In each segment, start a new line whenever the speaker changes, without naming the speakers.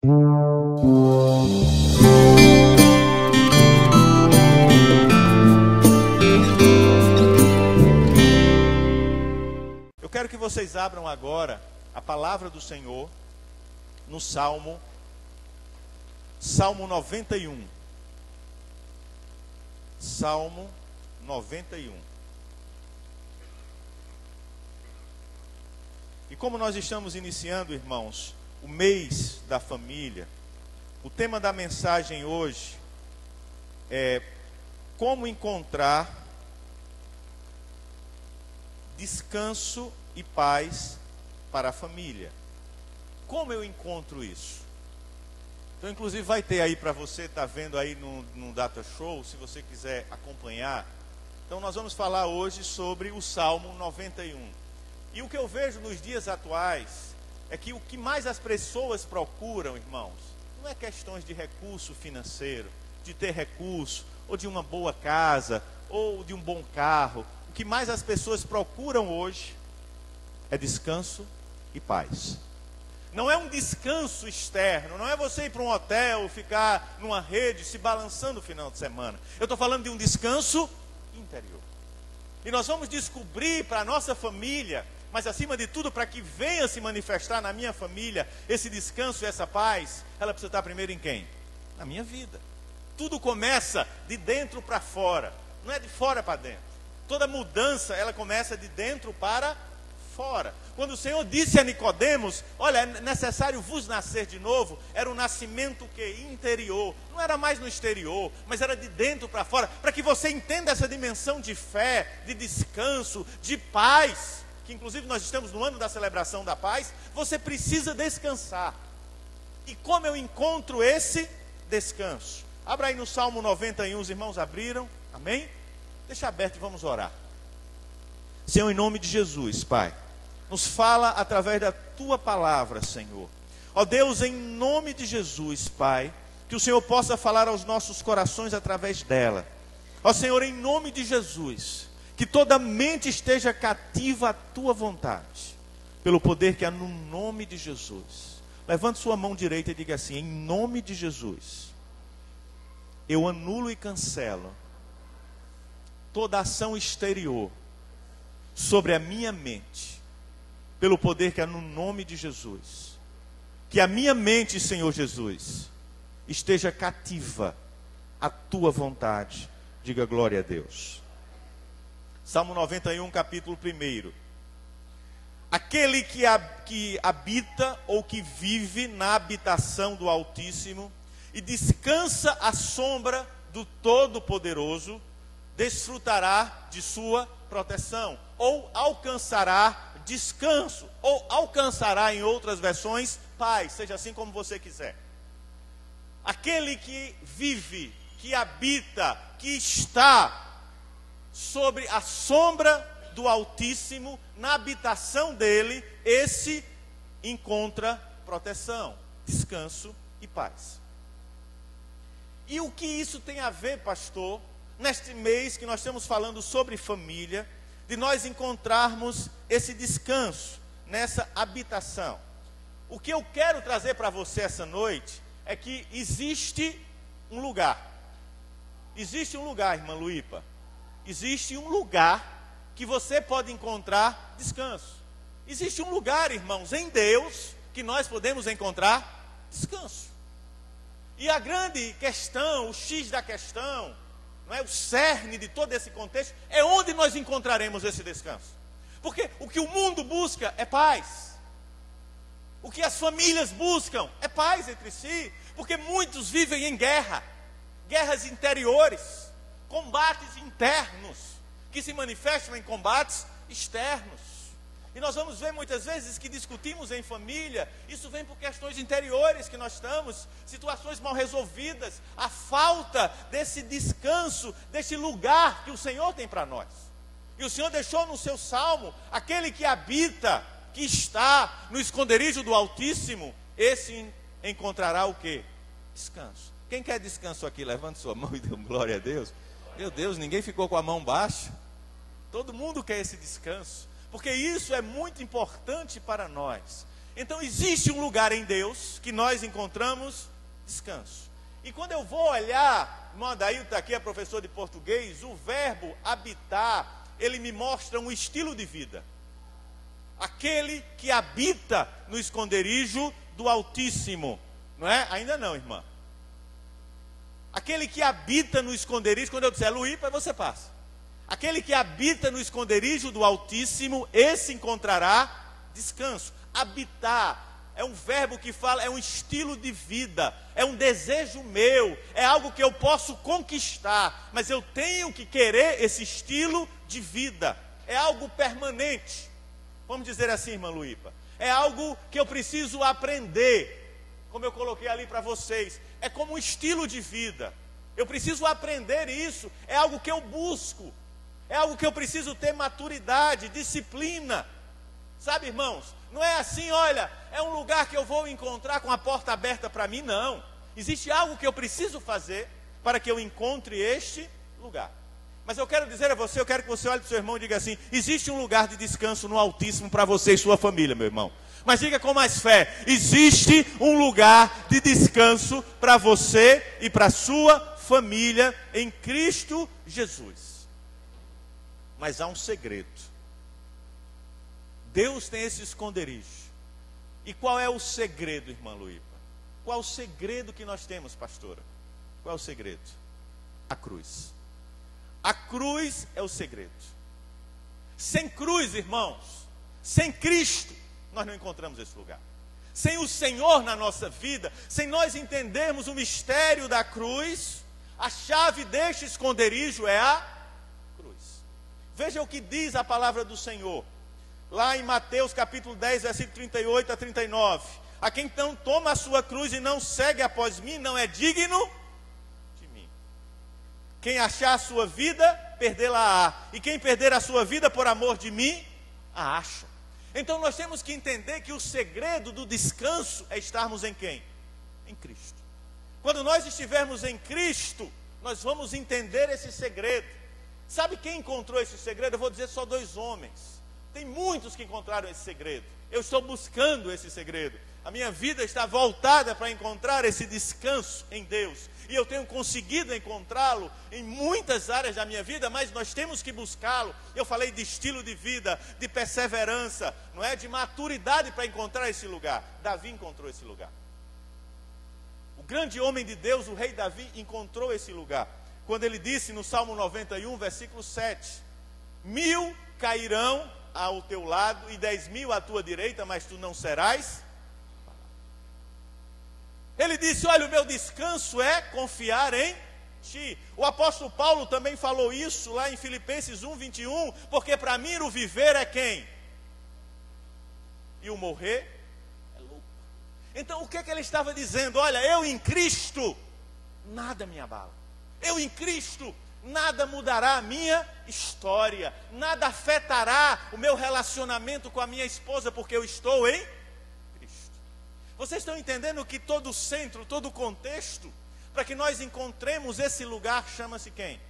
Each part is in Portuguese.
Eu quero que vocês abram agora a palavra do Senhor no Salmo 91. Salmo 91. E como nós estamos iniciando, irmãos, o mês da família, o tema da mensagem hoje é como encontrar descanso e paz para a família. Como eu encontro isso? Então, inclusive, vai ter aí para você, está vendo aí no Data Show, se você quiser acompanhar. Então, nós vamos falar hoje sobre o Salmo 91. E o que eu vejo nos dias atuais é que o que mais as pessoas procuram, irmãos, não é questões de recurso financeiro, de ter recurso, ou de uma boa casa, ou de um bom carro. O que mais as pessoas procuram hoje é descanso e paz. Não é um descanso externo, não é você ir para um hotel, ficar numa rede, se balançando no final de semana. Eu estou falando de um descanso interior. E nós vamos descobrir para a nossa família, mas acima de tudo, para que venha se manifestar na minha família, esse descanso e essa paz, ela precisa estar primeiro em quem? Na minha vida. Tudo começa de dentro para fora, não é de fora para dentro. Toda mudança, ela começa de dentro para fora. Quando o Senhor disse a Nicodemos, olha, é necessário vos nascer de novo, era um nascimento que interior, não era mais no exterior, mas era de dentro para fora, para que você entenda essa dimensão de fé, de descanso, de paz, que inclusive nós estamos no ano da celebração da paz. Você precisa descansar. E como eu encontro esse descanso? Abra aí no Salmo 91, os irmãos abriram, amém? Deixa aberto e vamos orar. Senhor, em nome de Jesus, Pai, nos fala através da Tua palavra, Senhor. Ó Deus, em nome de Jesus, Pai, que o Senhor possa falar aos nossos corações através dela. Ó Senhor, em nome de Jesus, que toda mente esteja cativa à Tua vontade, pelo poder que há no nome de Jesus. Levante sua mão direita e diga assim: em nome de Jesus, eu anulo e cancelo toda ação exterior sobre a minha mente, pelo poder que há no nome de Jesus. Que a minha mente, Senhor Jesus, esteja cativa à Tua vontade. Diga glória a Deus. Salmo 91, capítulo 1. Aquele que habita ou que vive na habitação do Altíssimo e descansa à sombra do Todo-Poderoso, desfrutará de sua proteção, ou alcançará descanso, ou alcançará, em outras versões, paz, seja assim como você quiser. Aquele que vive, que habita, que está sobre a sombra do Altíssimo, na habitação dele, esse encontra proteção, descanso e paz. E o que isso tem a ver, pastor, neste mês que nós estamos falando sobre família, de nós encontrarmos esse descanso, nessa habitação? O que eu quero trazer para você essa noite é que existe um lugar. Existe um lugar, irmã Luípa. Existe um lugar que você pode encontrar descanso. Existe um lugar, irmãos, em Deus, que nós podemos encontrar descanso. E a grande questão, o X da questão, não é, o cerne de todo esse contexto, é onde nós encontraremos esse descanso. Porque o que o mundo busca é paz. O que as famílias buscam é paz entre si. Porque muitos vivem em guerra, guerras interiores, combates internos, que se manifestam em combates externos. E nós vamos ver muitas vezes que discutimos em família, isso vem por questões interiores que nós estamos, situações mal resolvidas, a falta desse descanso, desse lugar que o Senhor tem para nós. E o Senhor deixou no seu salmo, aquele que habita, que está no esconderijo do Altíssimo, esse encontrará o quê? Descanso. Quem quer descanso aqui? Levante sua mão e dê glória a Deus. Meu Deus, ninguém ficou com a mão baixa. Todo mundo quer esse descanso. Porque isso é muito importante para nós. Então existe um lugar em Deus que nós encontramos descanso. E quando eu vou olhar, irmão Adailton está aqui, é professor de português, o verbo habitar, ele me mostra um estilo de vida. Aquele que habita no esconderijo do Altíssimo. Não é? Ainda não, irmã. Aquele que habita no esconderijo, quando eu disser Luípa, você passa. Aquele que habita no esconderijo do Altíssimo, esse encontrará descanso. Habitar é um verbo que fala, é um estilo de vida, é um desejo meu, é algo que eu posso conquistar, mas eu tenho que querer esse estilo de vida. É algo permanente. Vamos dizer assim, irmã Luípa, é algo que eu preciso aprender, como eu coloquei ali para vocês, é como um estilo de vida, eu preciso aprender isso, é algo que eu busco, é algo que eu preciso ter maturidade, disciplina, sabe, irmãos, não é assim, olha, é um lugar que eu vou encontrar com a porta aberta para mim, não, existe algo que eu preciso fazer para que eu encontre este lugar. Mas eu quero dizer a você, eu quero que você olhe para o seu irmão e diga assim, existe um lugar de descanso no Altíssimo para você e sua família, meu irmão. Mas diga com mais fé, existe um lugar de descanso para você e para sua família em Cristo Jesus. Mas há um segredo. Deus tem esse esconderijo. E qual é o segredo, irmã Luípa? Qual é o segredo que nós temos, pastora? Qual é o segredo? A cruz. A cruz é o segredo. Sem cruz, irmãos, sem Cristo, nós não encontramos esse lugar. Sem o Senhor na nossa vida, sem nós entendermos o mistério da cruz, a chave deste esconderijo é a cruz. Veja o que diz a palavra do Senhor, lá em Mateus capítulo 10, versículo 38 a 39. A quem então toma a sua cruz e não segue após mim, não é digno. Quem achar a sua vida, perdê-la-á. E quem perder a sua vida por amor de mim, a acha. Então nós temos que entender que o segredo do descanso é estarmos em quem? Em Cristo. Quando nós estivermos em Cristo, nós vamos entender esse segredo. Sabe quem encontrou esse segredo? Eu vou dizer só 2 homens. Tem muitos que encontraram esse segredo. Eu estou buscando esse segredo. A minha vida está voltada para encontrar esse descanso em Deus. E eu tenho conseguido encontrá-lo em muitas áreas da minha vida, mas nós temos que buscá-lo. Eu falei de estilo de vida, de perseverança, não é? De maturidade para encontrar esse lugar. Davi encontrou esse lugar. O grande homem de Deus, o rei Davi, encontrou esse lugar. Quando ele disse no Salmo 91, versículo 7, 1000 cairão ao teu lado e 10.000 à tua direita, mas tu não serás. Ele disse, olha, o meu descanso é confiar em ti. O apóstolo Paulo também falou isso lá em Filipenses 1, 21, porque para mim o viver é quem? E o morrer é lucro. Então o que ele estava dizendo? Olha, eu em Cristo, nada me abala. Eu em Cristo, nada mudará a minha história. Nada afetará o meu relacionamento com a minha esposa, porque eu estou em Vocês estão entendendo que todo o centro, todo o contexto, para que nós encontremos esse lugar, chama-se quem?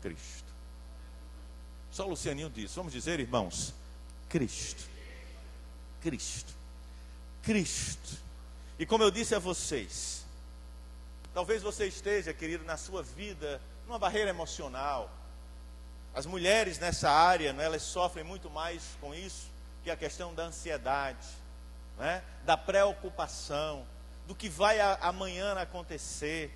Cristo. Só o Lucianinho disse, vamos dizer, irmãos, Cristo. Cristo. Cristo. E como eu disse a vocês, talvez você esteja, querido, na sua vida, numa barreira emocional. As mulheres nessa área, elas sofrem muito mais com isso, que a questão da ansiedade. Da preocupação, do que vai amanhã acontecer.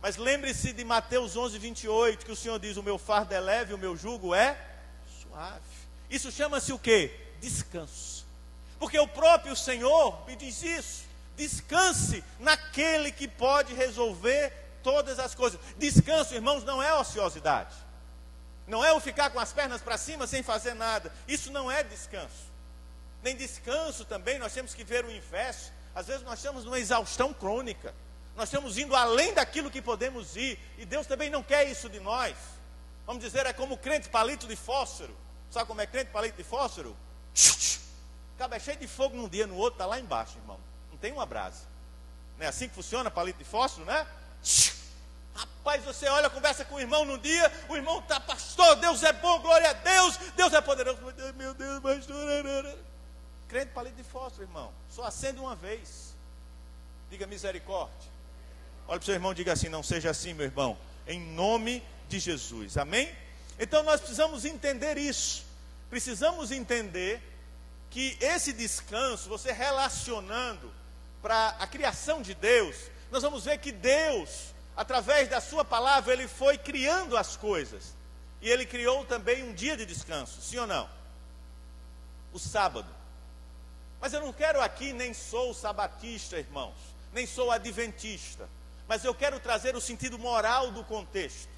Mas lembre-se de Mateus 11, 28, que o Senhor diz, o meu fardo é leve, o meu jugo é suave. Isso chama-se o quê? Descanso. Porque o próprio Senhor me diz isso, descanse naquele que pode resolver todas as coisas. Descanso, irmãos, não é ociosidade. Não é eu ficar com as pernas para cima sem fazer nada. Isso não é descanso. Nem descanso também, nós temos que ver o inverso. Às vezes nós estamos numa exaustão crônica. Nós estamos indo além daquilo que podemos ir. E Deus também não quer isso de nós. Vamos dizer, é como crente palito de fósforo. Sabe como é crente palito de fósforo? Acaba cheio de fogo num dia, no outro está lá embaixo, irmão. Não tem uma brasa. Não é assim que funciona palito de fósforo, né? Rapaz, você olha, conversa com o irmão num dia, o irmão está, pastor, Deus é bom, glória a Deus, Deus é poderoso. Meu Deus, pastor. crente palito de fósforo, irmão. Só acende uma vez. Diga misericórdia. Olha para o seu irmão e diga assim: não seja assim, meu irmão. Em nome de Jesus. Amém? Então nós precisamos entender isso. Precisamos entender que esse descanso, você relacionando para a criação de Deus, nós vamos ver que Deus, através da sua palavra, Ele foi criando as coisas. E Ele criou também um dia de descanso, sim ou não? O sábado. Mas eu não quero aqui, nem sou sabatista, irmãos, nem sou adventista, mas eu quero trazer o sentido moral do contexto.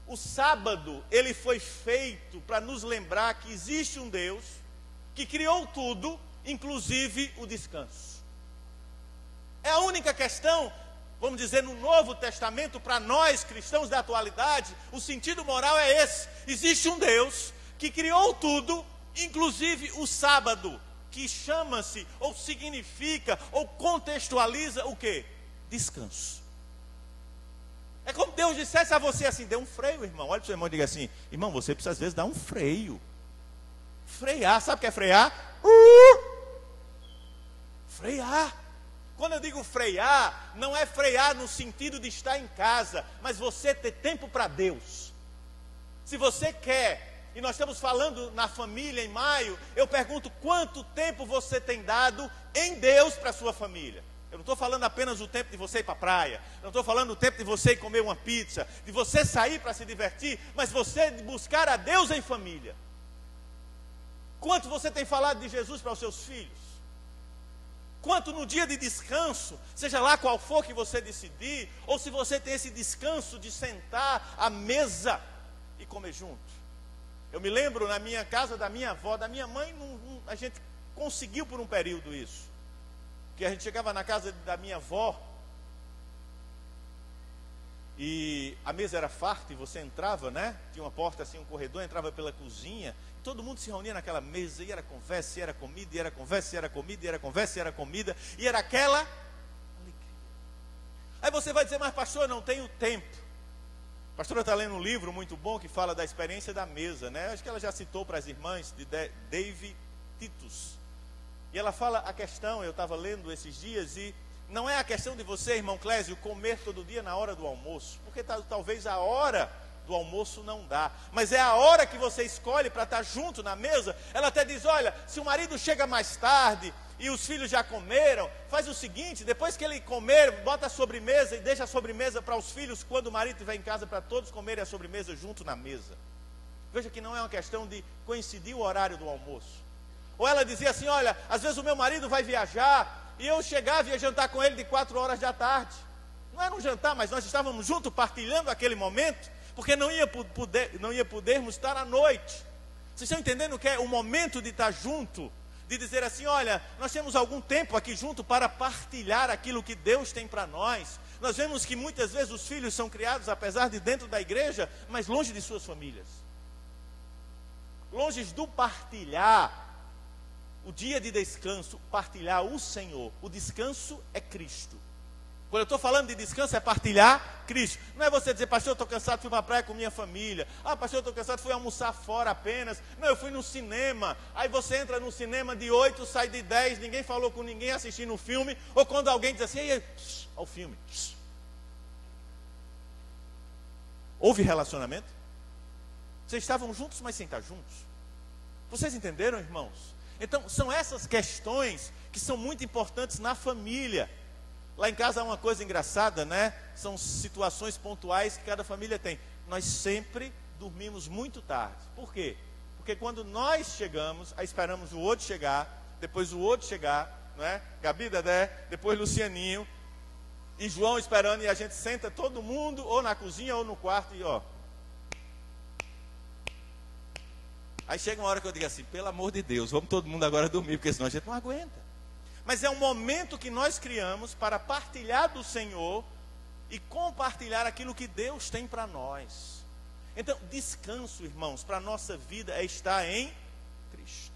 O sábado, ele foi feito para nos lembrar que existe um Deus que criou tudo, inclusive o descanso. É a única questão, vamos dizer, no Novo Testamento, para nós cristãos da atualidade, o sentido moral é esse: existe um Deus que criou tudo, inclusive o sábado, que chama-se, ou significa, ou contextualiza o quê? Descanso. É como Deus dissesse a você assim: dê um freio, irmão. Olha para o seu irmão e diga assim: irmão, você precisa às vezes dar um freio. Frear, sabe o que é frear? Frear. Quando eu digo frear, não é frear no sentido de estar em casa, mas você ter tempo para Deus. Se você quer, e nós estamos falando na família em maio, eu pergunto: quanto tempo você tem dado em Deus para a sua família? Eu não estou falando apenas do tempo de você ir para a praia, não estou falando do tempo de você ir comer uma pizza, de você sair para se divertir, mas você buscar a Deus em família. Quanto você tem falado de Jesus para os seus filhos? Quanto no dia de descanso, seja lá qual for que você decidir, ou se você tem esse descanso de sentar à mesa e comer junto. Eu me lembro na minha casa da minha avó, da minha mãe, a gente conseguiu por um período isso. Que a gente chegava na casa da minha avó e a mesa era farta e você entrava, né? Tinha uma porta assim, um corredor, entrava pela cozinha. Todo mundo se reunia naquela mesa e era conversa, e era comida, e era conversa, e era comida, e era conversa, e era comida, e era aquela alegria. Aí você vai dizer: mas pastor, eu não tenho tempo. A pastora está lendo um livro muito bom que fala da experiência da mesa, né? Acho que ela já citou para as irmãs, de Dave Titus. E ela fala a questão, eu estava lendo esses dias, e não é a questão de você, irmão Clésio, comer todo dia na hora do almoço, porque talvez a hora do almoço não dá, mas é a hora que você escolhe para estar junto na mesa. Ela até diz: olha, se o marido chega mais tarde e os filhos já comeram, faz o seguinte: depois que ele comer, bota a sobremesa e deixa a sobremesa para os filhos quando o marido estiver em casa, para todos comerem a sobremesa junto na mesa. Veja que não é uma questão de coincidir o horário do almoço. Ou ela dizia assim: olha, às vezes o meu marido vai viajar e eu chegava e ia jantar com ele de 4 horas da tarde. Não era um jantar, mas nós estávamos juntos partilhando aquele momento, porque não ia podermos estar à noite. Vocês estão entendendo que é o momento de estar junto, de dizer assim: olha, nós temos algum tempo aqui junto para partilhar aquilo que Deus tem para nós. Nós vemos que muitas vezes os filhos são criados, apesar de dentro da igreja, mas longe de suas famílias. Longe do partilhar o dia de descanso, partilhar o Senhor. O descanso é Cristo. Quando eu estou falando de descanso, é partilhar Cristo. Não é você dizer: pastor, eu estou cansado, fui para a praia com minha família. Ah, pastor, eu estou cansado, fui almoçar fora apenas. Não, eu fui no cinema. Aí você entra no cinema de 8, sai de 10, ninguém falou com ninguém assistindo o filme. Ou quando alguém diz assim: olha o filme. Houve relacionamento? Vocês estavam juntos, mas sem estar juntos. Vocês entenderam, irmãos? Então, são essas questões que são muito importantes na família. Lá em casa há uma coisa engraçada, né? São situações pontuais que cada família tem. Nós sempre dormimos muito tarde. Por quê? Porque quando nós chegamos, aí esperamos o outro chegar, depois o outro chegar, não é? Gabi, Dedé, depois Lucianinho, e João esperando, e a gente senta todo mundo, ou na cozinha ou no quarto, e ó. Aí chega uma hora que eu digo assim: pelo amor de Deus, vamos todo mundo agora dormir, porque senão a gente não aguenta. Mas é um momento que nós criamos para partilhar do Senhor e compartilhar aquilo que Deus tem para nós. Então, descanso, irmãos, para a nossa vida é estar em Cristo.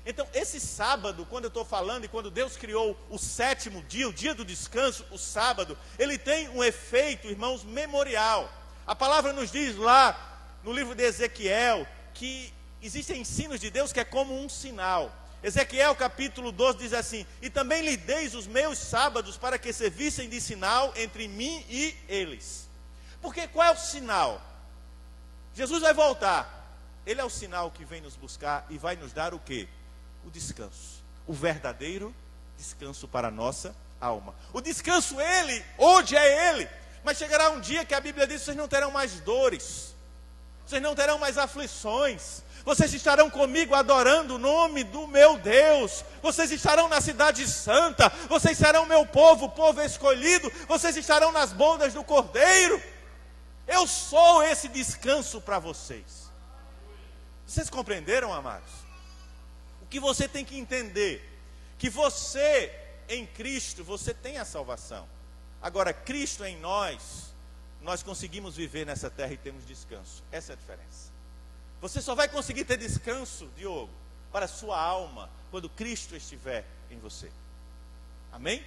Então, esse sábado, quando eu estou falando, e quando Deus criou o 7º dia, o dia do descanso, o sábado, ele tem um efeito, irmãos, memorial. A palavra nos diz lá, no livro de Ezequiel, que existem ensinos de Deus que é como um sinal. Ezequiel capítulo 12 diz assim: e também lhe deis os meus sábados para que servissem de sinal entre mim e eles. Porque qual é o sinal? Jesus vai voltar. Ele é o sinal que vem nos buscar e vai nos dar o quê? O descanso. O verdadeiro descanso para a nossa alma. O descanso, hoje é Ele. Mas chegará um dia que a Bíblia diz: vocês não terão mais dores. Vocês não terão mais aflições. Vocês estarão comigo adorando o nome do meu Deus. Vocês estarão na cidade santa. Vocês serão meu povo, povo escolhido. Vocês estarão nas bodas do Cordeiro. Eu sou esse descanso para vocês. Vocês compreenderam, amados? O que você tem que entender, que você, em Cristo, você tem a salvação. Agora, Cristo em nós conseguimos viver nessa terra e temos descanso. Essa é a diferença. Você só vai conseguir ter descanso, Diogo, para a sua alma, quando Cristo estiver em você. Amém?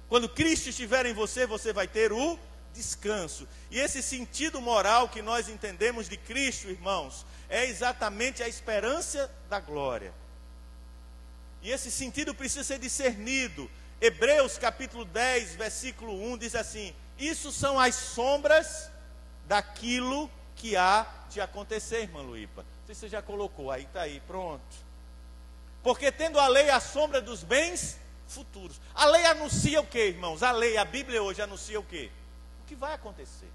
Quando Cristo estiver em você, você vai ter o descanso. E esse sentido moral que nós entendemos de Cristo, irmãos, é exatamente a esperança da glória. E esse sentido precisa ser discernido. Hebreus capítulo 10, versículo 1 diz assim: isso são as sombras daquilo que há de acontecer, irmã Luípa. Não sei se você já colocou, aí está aí, pronto. Porque tendo a lei a sombra dos bens futuros. A lei anuncia o que, irmãos? A lei, a Bíblia hoje anuncia o que? O que vai acontecer.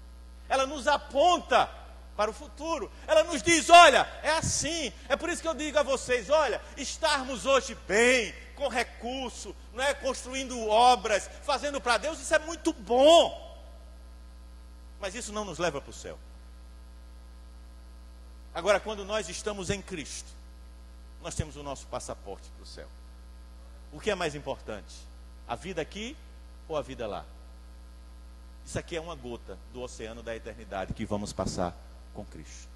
Ela nos aponta para o futuro. Ela nos diz: olha, é assim. É por isso que eu digo a vocês: olha, estarmos hoje bem, com recurso, não é, construindo obras, fazendo para Deus, isso é muito bom. Mas isso não nos leva para o céu. Agora, quando nós estamos em Cristo, nós temos o nosso passaporte para o céu. O que é mais importante? A vida aqui ou a vida lá? Isso aqui é uma gota do oceano da eternidade que vamos passar com Cristo.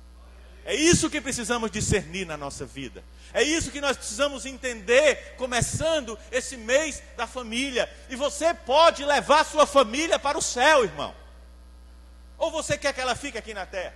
É isso que precisamos discernir na nossa vida. É isso que nós precisamos entender, começando esse mês da família. E você pode levar sua família para o céu, irmão. Ou você quer que ela fique aqui na terra?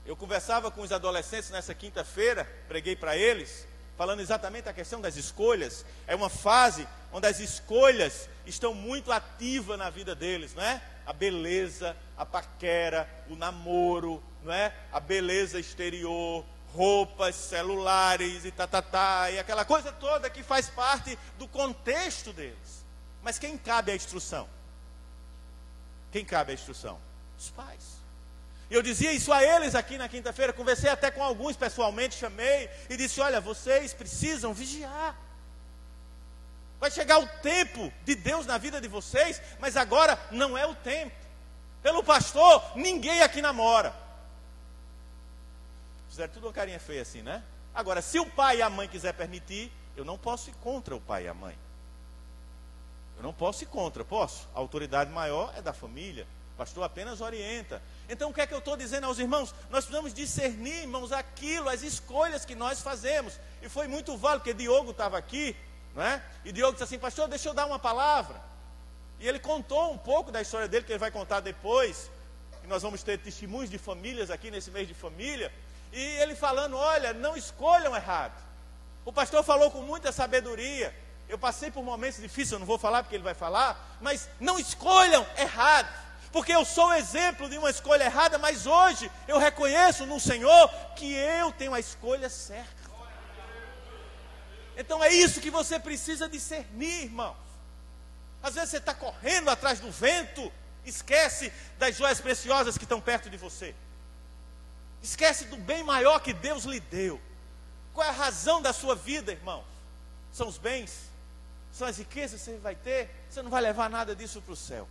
Eu conversava com os adolescentes nessa quinta-feira, preguei para eles, falando exatamente a questão das escolhas. É uma fase onde as escolhas estão muito ativas na vida deles, não é? A beleza, a paquera, o namoro, não é? A beleza exterior, roupas, celulares e e aquela coisa toda que faz parte do contexto deles. Mas quem cabe a instrução? Quem cabe a instrução? Os pais. E eu dizia isso a eles aqui na quinta-feira, conversei até com alguns pessoalmente, chamei e disse: olha, vocês precisam vigiar. Vai chegar o tempo de Deus na vida de vocês, mas agora não é o tempo. Pelo pastor, ninguém aqui namora. Fizeram tudo uma carinha feia assim, né? Agora, se o pai e a mãe quiser permitir, eu não posso ir contra o pai e a mãe. Eu não posso ir contra, posso? A autoridade maior é da família. O pastor apenas orienta. Então o que é que eu estou dizendo aos irmãos? Nós precisamos discernir, irmãos, aquilo, as escolhas que nós fazemos. E foi muito válido, porque Diogo estava aqui, não é? E Diogo disse assim: pastor, deixa eu dar uma palavra. E ele contou um pouco da história dele, que ele vai contar depois. E nós vamos ter testemunhos de famílias aqui nesse mês de família. E ele falando: olha, não escolham errado. O pastor falou com muita sabedoria. Eu passei por momentos difíceis, eu não vou falar porque ele vai falar. Mas não escolham errado. Porque eu sou o exemplo de uma escolha errada, mas hoje eu reconheço no Senhor que eu tenho a escolha certa. Então é isso que você precisa discernir, irmãos. Às vezes você está correndo atrás do vento, esquece das joias preciosas que estão perto de você. Esquece do bem maior que Deus lhe deu. Qual é a razão da sua vida, irmãos? São os bens? São as riquezas que você vai ter? Você não vai levar nada disso para o céu.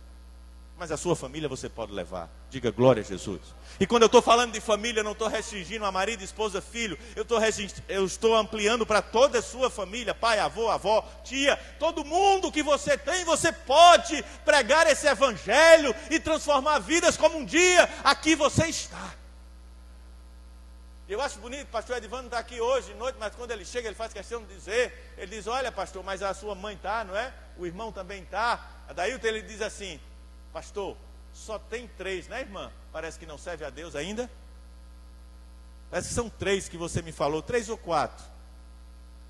Mas a sua família você pode levar. Diga glória a Jesus. E quando eu estou falando de família, eu não estou restringindo a marido, esposa, filho. Eu estou ampliando para toda a sua família. Pai, avô, avó, tia. Todo mundo que você tem, você pode pregar esse evangelho e transformar vidas como um dia aqui você está. Eu acho bonito, pastor Edvando está aqui hoje de noite, mas quando ele chega, ele faz questão de dizer, ele diz: olha, pastor, mas a sua mãe está, não é? O irmão também está. Daí ele diz assim: pastor, só tem 3, né, irmã? Parece que não serve a Deus ainda. Parece que são 3 que você me falou, 3 ou 4.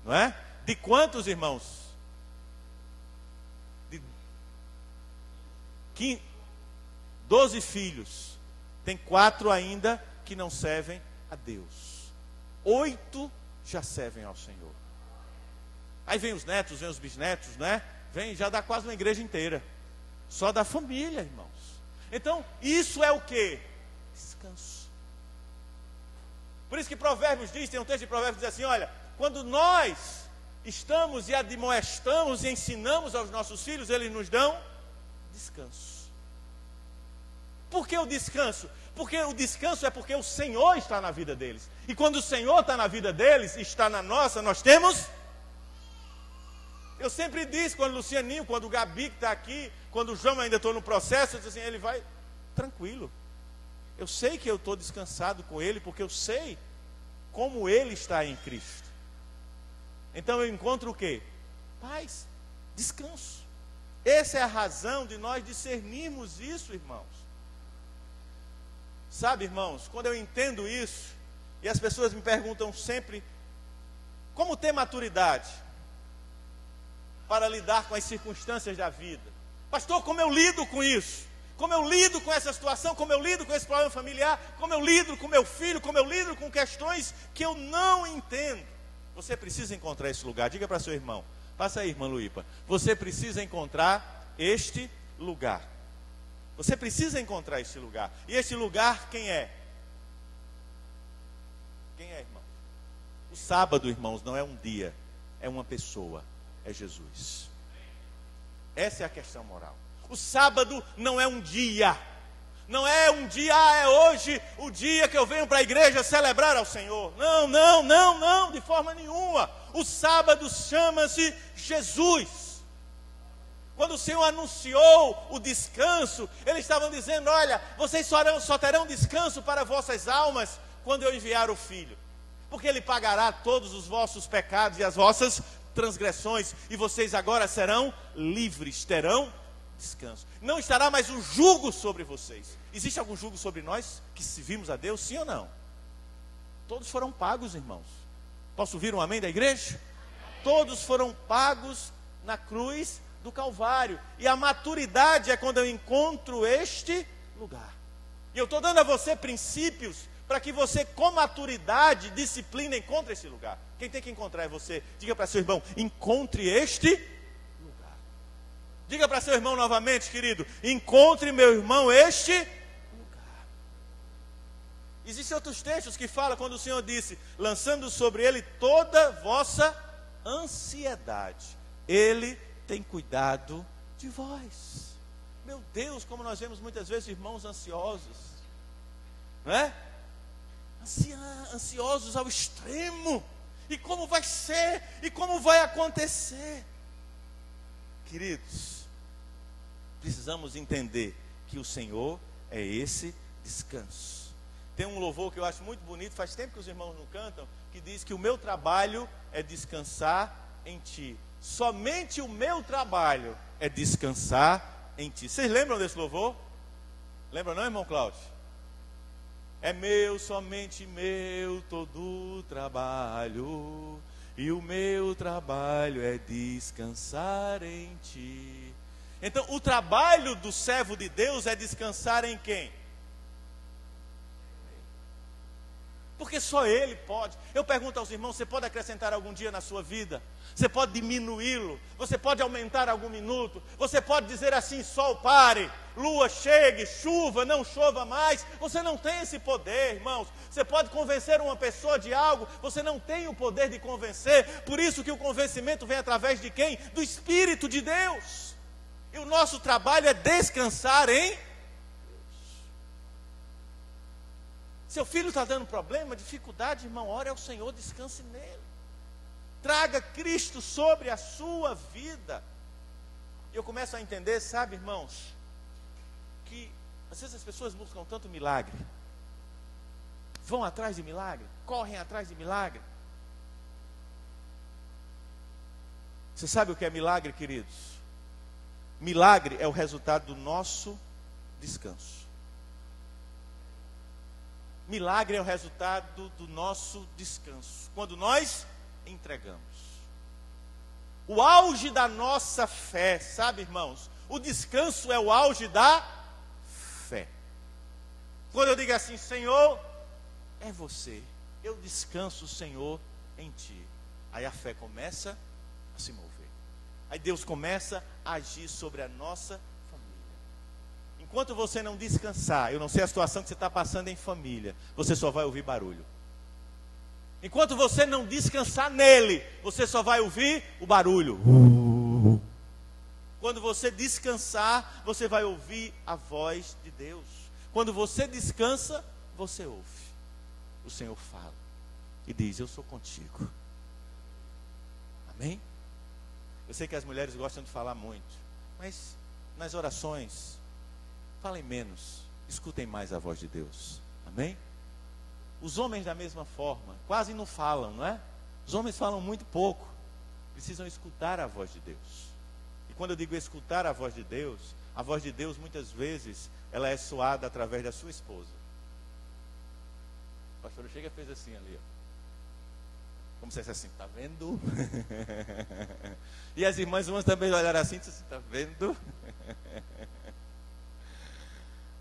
Não é? De quantos, irmãos? De 12 filhos. Tem 4 ainda que não servem a Deus. 8 já servem ao Senhor. Aí vem os netos, vem os bisnetos, né? Vem, já dá quase uma igreja inteira. Só da família, irmãos. Então, isso é o quê? Descanso. Por isso que Provérbios diz, tem um texto de Provérbios que diz assim, olha, quando nós estamos e admoestamos e ensinamos aos nossos filhos, eles nos dão descanso. Por que o descanso? Porque o descanso é porque o Senhor está na vida deles. E quando o Senhor está na vida deles, está na nossa, nós temos... Eu sempre disse, quando o Lucianinho, quando o Gabi que está aqui, quando o João ainda estou no processo, eu disse assim, ele vai tranquilo. Eu sei que eu estou descansado com ele, porque eu sei como ele está em Cristo. Então eu encontro o quê? Paz, descanso. Essa é a razão de nós discernirmos isso, irmãos. Sabe, irmãos, quando eu entendo isso, e as pessoas me perguntam sempre, como ter maturidade para lidar com as circunstâncias da vida? Pastor, como eu lido com isso? Como eu lido com essa situação? Como eu lido com esse problema familiar? Como eu lido com meu filho? Como eu lido com questões que eu não entendo? Você precisa encontrar esse lugar. Diga para seu irmão. Passa aí, irmã Luípa. Você precisa encontrar este lugar. Você precisa encontrar esse lugar. E esse lugar, quem é? Quem é, irmão? O sábado, irmãos, não é um dia. É uma pessoa. É Jesus. Essa é a questão moral. O sábado não é um dia. Não é um dia, é hoje o dia que eu venho para a igreja celebrar ao Senhor. Não, de forma nenhuma. O sábado chama-se Jesus. Quando o Senhor anunciou o descanso, eles estavam dizendo, olha, vocês só terão descanso para vossas almas quando eu enviar o Filho. Porque Ele pagará todos os vossos pecados e as vossas transgressões, e vocês agora serão livres, terão descanso. Não estará mais um jugo sobre vocês. Existe algum jugo sobre nós que servimos a Deus, sim ou não? Todos foram pagos, irmãos. Posso ouvir um amém da igreja? Todos foram pagos na cruz do Calvário. E a maturidade é quando eu encontro este lugar. E eu estou dando a você princípios para que você, com maturidade, disciplina, encontre esse lugar. Quem tem que encontrar é você. Diga para seu irmão, encontre este lugar. Diga para seu irmão novamente, querido, encontre, meu irmão, este lugar. Existem outros textos que falam, quando o Senhor disse, lançando sobre ele toda vossa ansiedade, Ele tem cuidado de vós. Meu Deus, como nós vemos muitas vezes irmãos ansiosos, não é? Ansiosos ao extremo. E como vai ser? E como vai acontecer? Queridos, precisamos entender que o Senhor é esse descanso. Tem um louvor que eu acho muito bonito, faz tempo que os irmãos não cantam, que diz que o meu trabalho é descansar em Ti. Somente o meu trabalho é descansar em Ti. Vocês lembram desse louvor? Lembram não, irmão Cláudio? É meu, somente meu, todo o trabalho, e o meu trabalho é descansar em Ti. Então, o trabalho do servo de Deus é descansar em quem? Porque só Ele pode. Eu pergunto aos irmãos, você pode acrescentar algum dia na sua vida? Você pode diminuí-lo? Você pode aumentar algum minuto? Você pode dizer assim, sol pare, lua chegue, chuva, não chova mais? Você não tem esse poder, irmãos. Você pode convencer uma pessoa de algo, você não tem o poder de convencer. Por isso que o convencimento vem através de quem? Do Espírito de Deus. E o nosso trabalho é descansar em seu filho está dando problema, dificuldade, irmão, ore ao Senhor, descanse nele. Traga Cristo sobre a sua vida. E eu começo a entender, sabe, irmãos, que às vezes as pessoas buscam tanto milagre, vão atrás de milagre, correm atrás de milagre. Você sabe o que é milagre, queridos? Milagre é o resultado do nosso descanso. Milagre é o resultado do nosso descanso, quando nós entregamos. O auge da nossa fé, sabe, irmãos? O descanso é o auge da fé. Quando eu digo assim, Senhor, é você, eu descanso, Senhor, em Ti. Aí a fé começa a se mover. Aí Deus começa a agir sobre a nossa família. Enquanto você não descansar, eu não sei a situação que você está passando em família, você só vai ouvir barulho. Enquanto você não descansar nele, você só vai ouvir o barulho. Quando você descansar, você vai ouvir a voz de Deus. Quando você descansa, você ouve. O Senhor fala e diz, eu sou contigo. Amém? Eu sei que as mulheres gostam de falar muito, mas nas orações, falem menos, escutem mais a voz de Deus. Amém? Os homens da mesma forma, quase não falam, não é? Os homens falam muito pouco, precisam escutar a voz de Deus. E quando eu digo escutar a voz de Deus muitas vezes, ela é soada através da sua esposa. O pastor chega e fez assim ali, ó. Como se fosse assim, tá vendo? E as irmãs vão também olhar assim, tá vendo?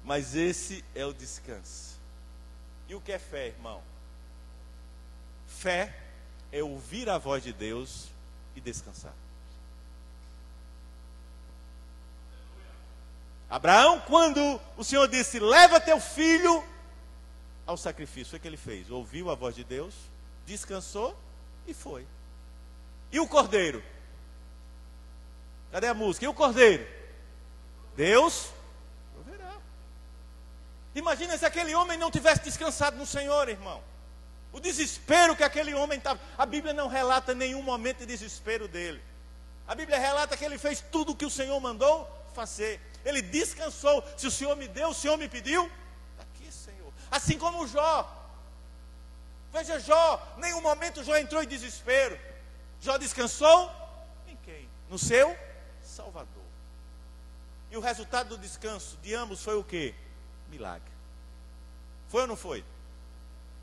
Mas esse é o descanso. E o que é fé, irmão? Fé é ouvir a voz de Deus e descansar. Abraão, quando o Senhor disse, leva teu filho ao sacrifício, o que ele fez? Ouviu a voz de Deus, descansou e foi. E o cordeiro? Cadê a música? E o cordeiro? Deus proverá. Imagina se aquele homem não tivesse descansado no Senhor, irmão. O desespero que aquele homem estava. A Bíblia não relata nenhum momento de desespero dele. A Bíblia relata que ele fez tudo o que o Senhor mandou fazer. Ele descansou. Se o Senhor me deu, o Senhor me pediu. Aqui, Senhor. Assim como Jó. Veja Jó, nenhum momento Jó entrou em desespero. Jó descansou em quem? No seu Salvador. E o resultado do descanso de ambos foi o quê? Milagre. Foi ou não foi?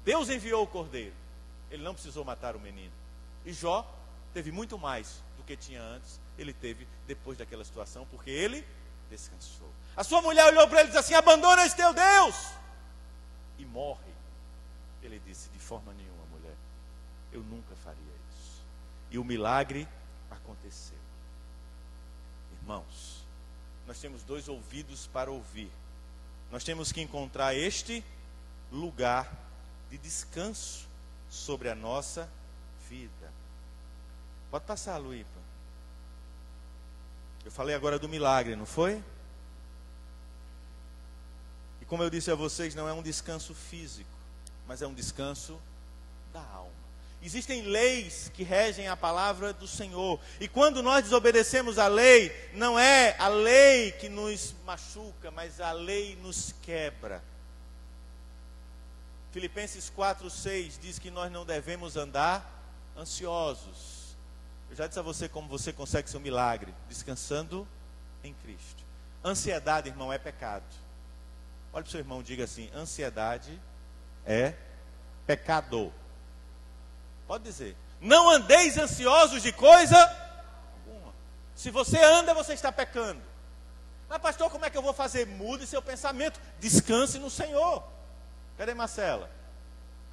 Deus enviou o cordeiro. Ele não precisou matar o menino. E Jó teve muito mais do que tinha antes. Ele teve depois daquela situação, porque ele descansou. A sua mulher olhou para ele e disse assim, abandona esse teu Deus. E morre. Ele disse, de forma nenhuma, mulher, eu nunca faria isso. E o milagre aconteceu. Irmãos, nós temos 2 ouvidos para ouvir. Nós temos que encontrar este lugar de descanso sobre a nossa vida. Pode passar, Luípa. Eu falei agora do milagre, não foi? E como eu disse a vocês, não é um descanso físico, mas é um descanso da alma. Existem leis que regem a palavra do Senhor. E quando nós desobedecemos a lei, não é a lei que nos machuca, mas a lei nos quebra. Filipenses 4:6 diz que nós não devemos andar ansiosos. Eu já disse a você como você consegue seu milagre, descansando em Cristo. Ansiedade, irmão, é pecado. Olha para o seu irmão e diga assim, ansiedade é pecado. Pode dizer. Não andeis ansiosos de coisa alguma. Se você anda, você está pecando. Mas pastor, como é que eu vou fazer? Mude seu pensamento. Descanse no Senhor. Cadê Marcela?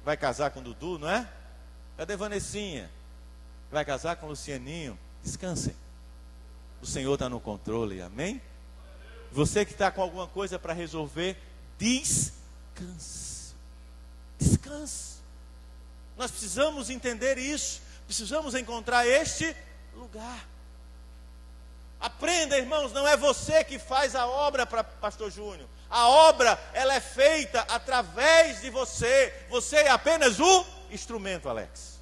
Vai casar com Dudu, não é? Cadê Vanessinha? Vai casar com Lucianinho? Descansem. O Senhor está no controle, amém? Você que está com alguma coisa para resolver, descanse. Descanse. Nós precisamos entender isso. Precisamos encontrar este lugar. Aprenda, irmãos, não é você que faz a obra para Pastor Júnior. A obra, ela é feita através de você. Você é apenas o instrumento, Alex.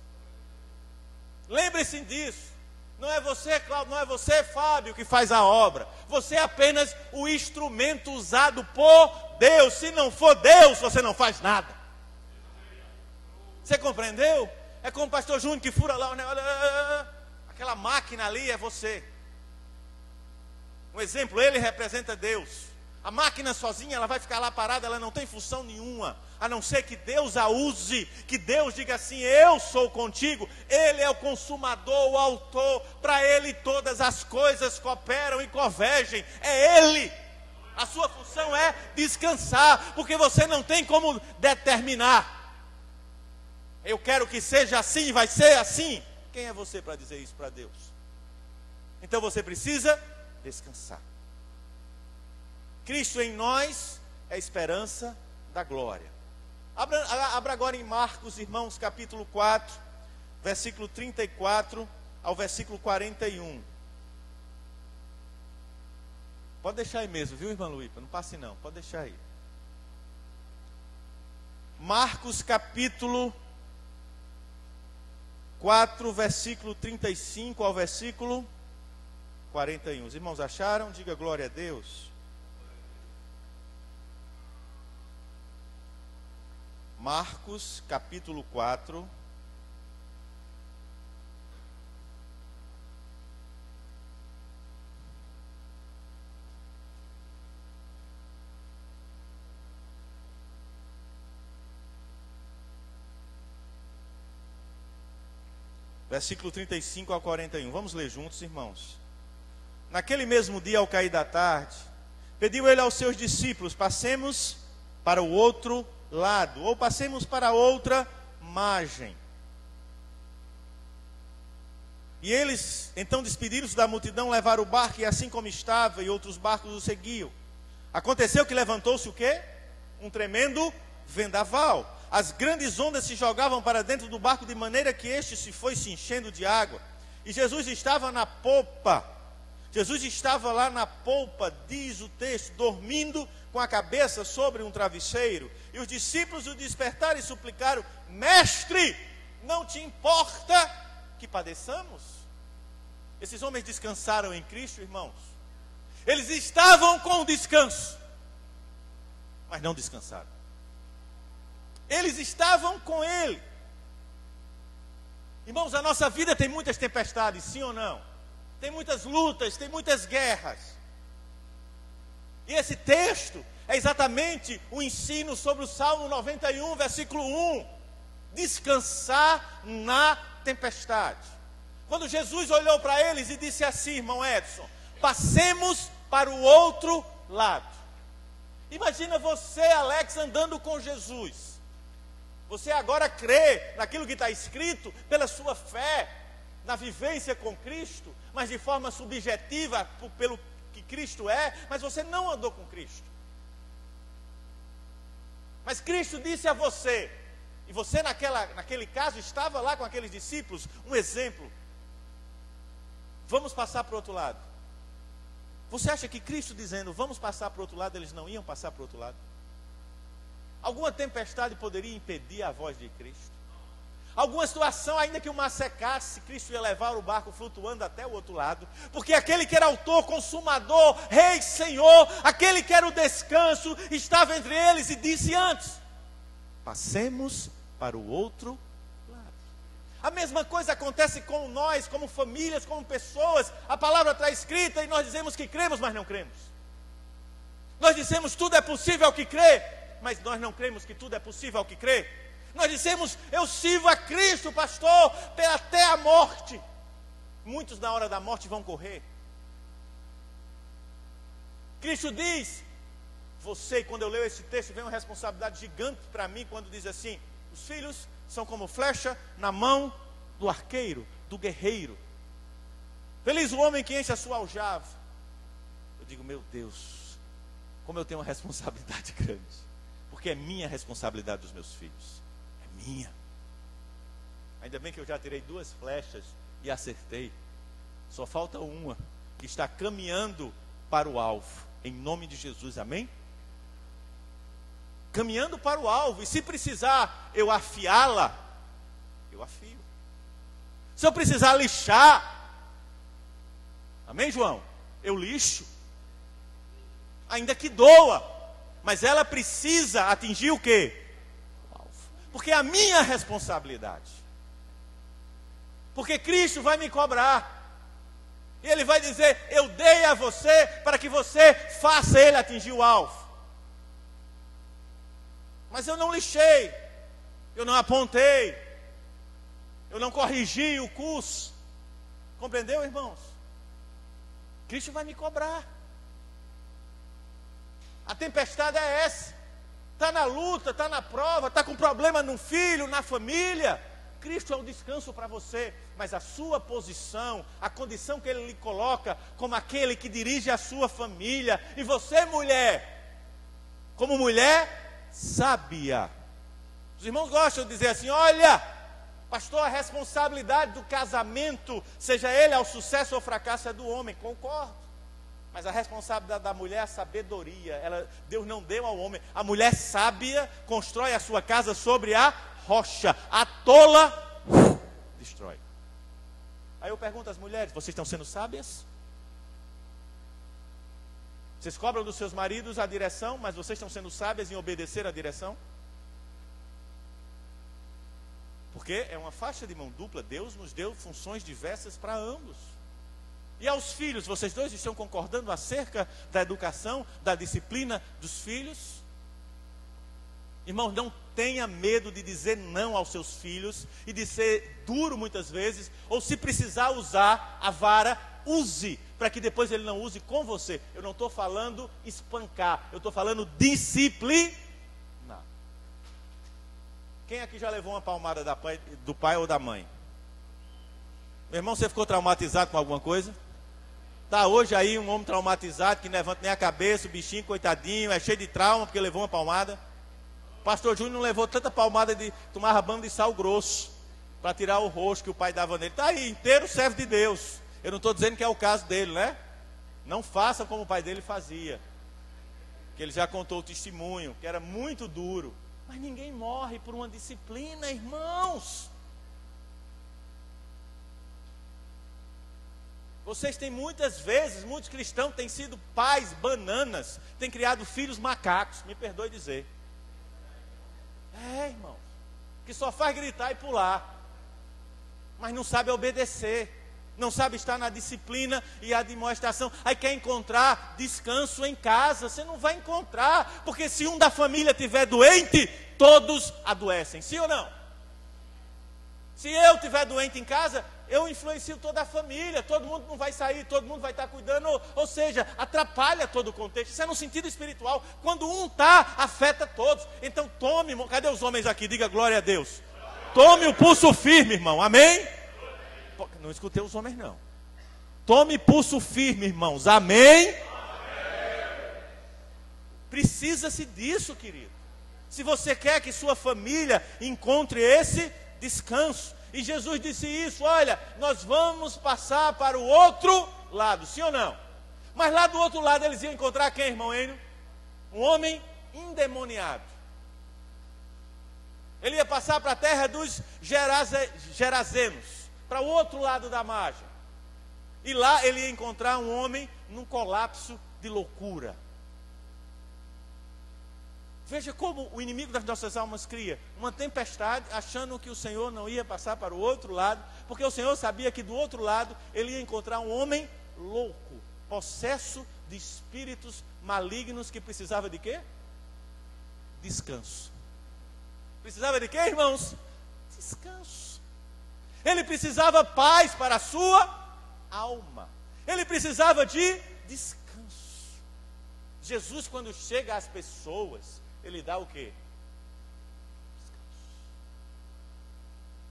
Lembre-se disso. Não é você, Cláudio, não é você, Fábio, que faz a obra. Você é apenas o instrumento usado por Deus. Se não for Deus, você não faz nada. Você compreendeu? É como o Pastor Júnior que fura lá, aquela máquina ali é você. Um exemplo, ele representa Deus. A máquina sozinha, ela vai ficar lá parada, ela não tem função nenhuma, a não ser que Deus a use, que Deus diga assim: eu sou contigo. Ele é o consumador, o autor, para Ele todas as coisas cooperam e convergem, é Ele. A sua função é descansar, porque você não tem como determinar. Eu quero que seja assim, vai ser assim. Quem é você para dizer isso para Deus? Então você precisa descansar. Cristo em nós é a esperança da glória. Abra agora em Marcos, irmãos, capítulo 4, versículo 34 ao versículo 41. Pode deixar aí mesmo, viu, irmã Luípa? Não passe não, pode deixar aí. Marcos capítulo 4, versículo 35 ao versículo 41. Os irmãos acharam? Diga glória a Deus. Marcos capítulo 4, versículo 35 ao 41. Vamos ler juntos, irmãos. Naquele mesmo dia, ao cair da tarde, pediu ele aos seus discípulos: passemos para o outro lado, ou passemos para outra margem. E eles, então, despediram-se da multidão, levaram o barco, e assim como estava, e outros barcos o seguiam. Aconteceu que levantou-se o quê? Um tremendo vendaval. As grandes ondas se jogavam para dentro do barco, de maneira que este se foi se enchendo de água. E Jesus estava na popa. Jesus estava lá na polpa, diz o texto, dormindo com a cabeça sobre um travesseiro. E os discípulos o despertaram e suplicaram: mestre, não te importa que padeçamos? Esses homens descansaram em Cristo, irmãos. Eles estavam com descanso, mas não descansaram. Eles estavam com Ele. Irmãos, a nossa vida tem muitas tempestades, sim ou não? Tem muitas lutas, tem muitas guerras. E esse texto é exatamente o ensino sobre o Salmo 91, versículo 1. Descansar na tempestade. Quando Jesus olhou para eles e disse assim, irmão Edson: passemos para o outro lado. Imagina você, Alex, andando com Jesus. Você agora crê naquilo que está escrito pela sua fé, na vivência com Cristo, mas de forma subjetiva, pelo que Cristo é, mas você não andou com Cristo. Mas Cristo disse a você, e você naquele caso estava lá com aqueles discípulos, um exemplo: vamos passar para o outro lado. Você acha que Cristo dizendo vamos passar para o outro lado, eles não iam passar para o outro lado? Alguma tempestade poderia impedir a voz de Cristo? Alguma situação, ainda que o mar secasse, Cristo ia levar o barco flutuando até o outro lado? Porque aquele que era autor, consumador, rei, senhor, aquele que era o descanso, estava entre eles e disse antes: passemos para o outro lado. A mesma coisa acontece com nós, como famílias, como pessoas. A palavra está escrita e nós dizemos que cremos, mas não cremos. Nós dizemos tudo é possível ao que crê, mas nós não cremos que tudo é possível ao que crê. Nós dissemos: eu sirvo a Cristo, pastor, até a morte. Muitos na hora da morte vão correr. Cristo diz, você, quando eu leio esse texto, vem uma responsabilidade gigante para mim, quando diz assim: os filhos são como flecha na mão do arqueiro, do guerreiro. Feliz o homem que enche a sua aljava. Eu digo: meu Deus, como eu tenho uma responsabilidade grande. Porque é minha responsabilidade dos meus filhos. É minha. Ainda bem que eu já tirei 2 flechas e acertei. Só falta uma, que está caminhando para o alvo. Em nome de Jesus, amém? Caminhando para o alvo. E se precisar eu afiá-la, eu afio. Se eu precisar lixar, amém, João? Eu lixo. Ainda que doa. Mas ela precisa atingir o quê? O alvo. Porque é a minha responsabilidade. Porque Cristo vai me cobrar. E Ele vai dizer: eu dei dei a você para que você faça ele atingir o alvo. Mas eu não lixei, eu não apontei, eu não corrigi o curso. Compreendeu, irmãos? Cristo vai me cobrar. A tempestade é essa. Está na luta, está na prova, está com problema no filho, na família. Cristo é o descanso para você. Mas a sua posição, a condição que Ele lhe coloca como aquele que dirige a sua família. E você, mulher, como mulher sábia. Os irmãos gostam de dizer assim: olha, pastor, a responsabilidade do casamento, seja ele ao sucesso ou fracasso, é do homem. Concordo. Mas a responsabilidade da mulher é a sabedoria. Deus não deu ao homem. A mulher sábia constrói a sua casa sobre a rocha. A tola destrói. Aí eu pergunto às mulheres: vocês estão sendo sábias? Vocês cobram dos seus maridos a direção, mas vocês estão sendo sábias em obedecer a direção? Porque é uma faixa de mão dupla. Deus nos deu funções diversas para ambos. E aos filhos, vocês dois estão concordando acerca da educação, da disciplina dos filhos? Irmãos, não tenha medo de dizer não aos seus filhos e de ser duro muitas vezes, ou se precisar usar a vara, use, para que depois ele não use com você. Eu não estou falando espancar, eu estou falando disciplinar. Quem aqui já levou uma palmada do pai ou da mãe? Meu irmão, você ficou traumatizado com alguma coisa? Está hoje aí um homem traumatizado, que não levanta nem a cabeça, o bichinho, coitadinho, é cheio de trauma porque levou uma palmada. O pastor Júnior não levou tanta palmada de tomar banho de sal grosso, para tirar o rosto que o pai dava nele. Está aí, inteiro servo de Deus. Eu não estou dizendo que é o caso dele, né? Não faça como o pai dele fazia. Que ele já contou o testemunho, que era muito duro. Mas ninguém morre por uma disciplina, irmãos. Vocês têm muitas vezes, muitos cristãos têm sido pais bananas, têm criado filhos macacos, me perdoe dizer. Irmão, que só faz gritar e pular, mas não sabe obedecer, não sabe estar na disciplina e a demonstração. Aí quer encontrar descanso em casa, você não vai encontrar, porque se um da família estiver doente, todos adoecem, sim ou não? Se eu estiver doente em casa, eu influencio toda a família, todo mundo não vai sair, todo mundo vai estar cuidando, ou seja, atrapalha todo o contexto. Isso é no sentido espiritual. Quando um está, afeta todos. Então tome, cadê os homens aqui? Diga glória a Deus. Tome o pulso firme, irmão, amém? Não escutei os homens não. Tome pulso firme, irmãos, amém? Precisa-se disso, querido. Se você quer que sua família encontre esse descanso. E Jesus disse isso: olha, nós vamos passar para o outro lado, sim ou não? Mas lá do outro lado eles iam encontrar quem, irmão Enio? Um homem endemoniado. Ele ia passar para a terra dos Gerazenos, para o outro lado da margem. E lá ele ia encontrar um homem num colapso de loucura. Veja como o inimigo das nossas almas cria uma tempestade, achando que o Senhor não ia passar para o outro lado, porque o Senhor sabia que do outro lado ele ia encontrar um homem louco, possesso de espíritos malignos, que precisava de quê? Descanso. Precisava de quê, irmãos? Descanso. Ele precisava paz para a sua alma. Ele precisava de descanso. Jesus, quando chega às pessoas, ele dá o quê? Descanso.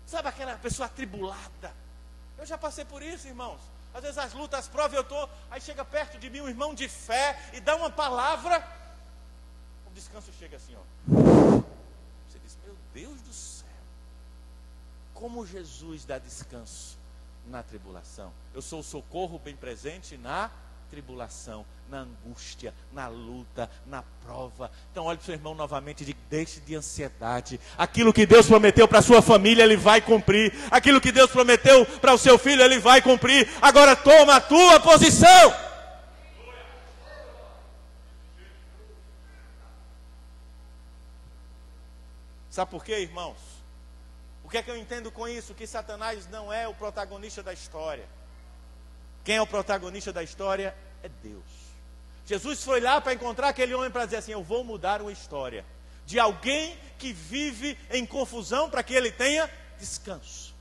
Sabe aquela pessoa atribulada? Eu já passei por isso, irmãos. Às vezes as lutas, as provas, eu estou, aí chega perto de mim um irmão de fé e dá uma palavra, o descanso chega assim, ó. Você diz: meu Deus do céu, como Jesus dá descanso na tribulação. Eu sou o socorro bem presente na tribulação, na angústia, na luta, na prova. Então olhe para o seu irmão novamente e diga: deixe de ansiedade. Aquilo que Deus prometeu para a sua família, Ele vai cumprir. Aquilo que Deus prometeu para o seu filho, Ele vai cumprir. Agora toma a tua posição. Sabe por quê, irmãos? O que é que eu entendo com isso? Que Satanás não é o protagonista da história. Quem é o protagonista da história? É Deus. Jesus foi lá para encontrar aquele homem para dizer assim: eu vou mudar uma história de alguém que vive em confusão para que ele tenha descanso.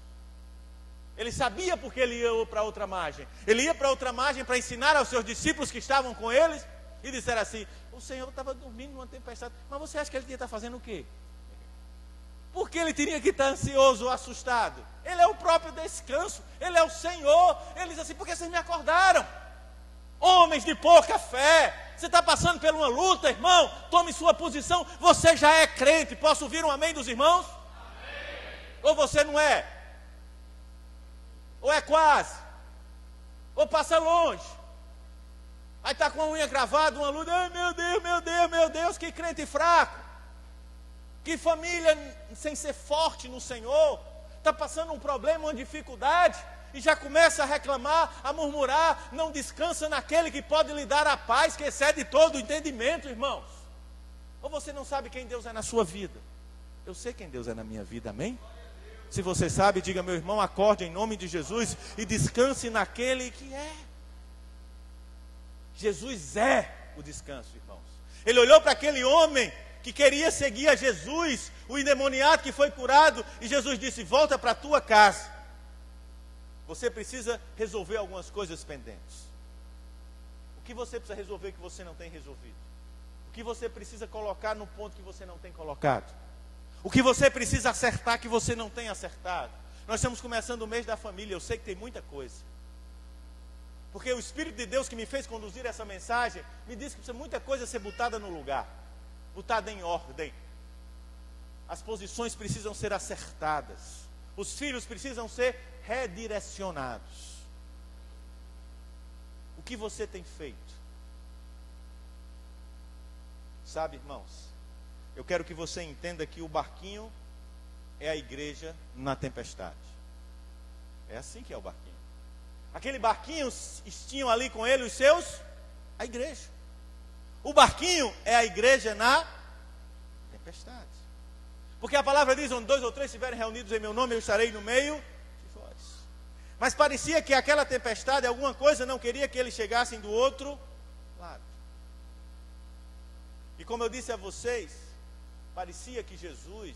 Ele sabia porque ele ia para outra margem. Ele ia para outra margem para ensinar aos seus discípulos que estavam com eles e disseram assim: o Senhor estava dormindo numa tempestade, mas você acha que ele ia estar fazendo o quê? Por que ele teria que estar ansioso ou assustado? Ele é o próprio descanso, ele é o Senhor. Ele diz assim: por que vocês me acordaram? Homens de pouca fé, você está passando por uma luta, irmão, tome sua posição, você já é crente. Posso ouvir um amém dos irmãos? Amém. Ou você não é? Ou é quase? Ou passa longe? Aí está com a unha cravada, uma luta, ai meu Deus, meu Deus, meu Deus, que crente fraco. Que família sem ser forte no Senhor, está passando um problema, uma dificuldade, e já começa a reclamar, a murmurar, não descansa naquele que pode lhe dar a paz, que excede todo o entendimento, irmãos. Ou você não sabe quem Deus é na sua vida? Eu sei quem Deus é na minha vida, amém? Se você sabe, diga: meu irmão, acorde em nome de Jesus e descanse naquele que é. Jesus é o descanso, irmãos. Ele olhou para aquele homem que queria seguir a Jesus, o endemoniado que foi curado, e Jesus disse: volta para a tua casa. Você precisa resolver algumas coisas pendentes. O que você precisa resolver que você não tem resolvido? O que você precisa colocar no ponto que você não tem colocado? O que você precisa acertar que você não tem acertado? Nós estamos começando o mês da família, eu sei que tem muita coisa. Porque o Espírito de Deus que me fez conduzir essa mensagem, me disse que precisa muita coisa ser botada no lugar, botada em ordem. As posições precisam ser acertadas. Os filhos precisam ser redirecionados. O que você tem feito? Sabe, irmãos, eu quero que você entenda que o barquinho é a igreja na tempestade. É assim que é o barquinho. Aquele barquinho, tinham ali com ele os seus, a igreja. O barquinho é a igreja na tempestade. Porque a palavra diz: onde 2 ou 3 estiverem reunidos em meu nome, eu estarei no meio de vós. Mas parecia que aquela tempestade, alguma coisa não queria que eles chegassem do outro lado. E como eu disse a vocês, parecia que Jesus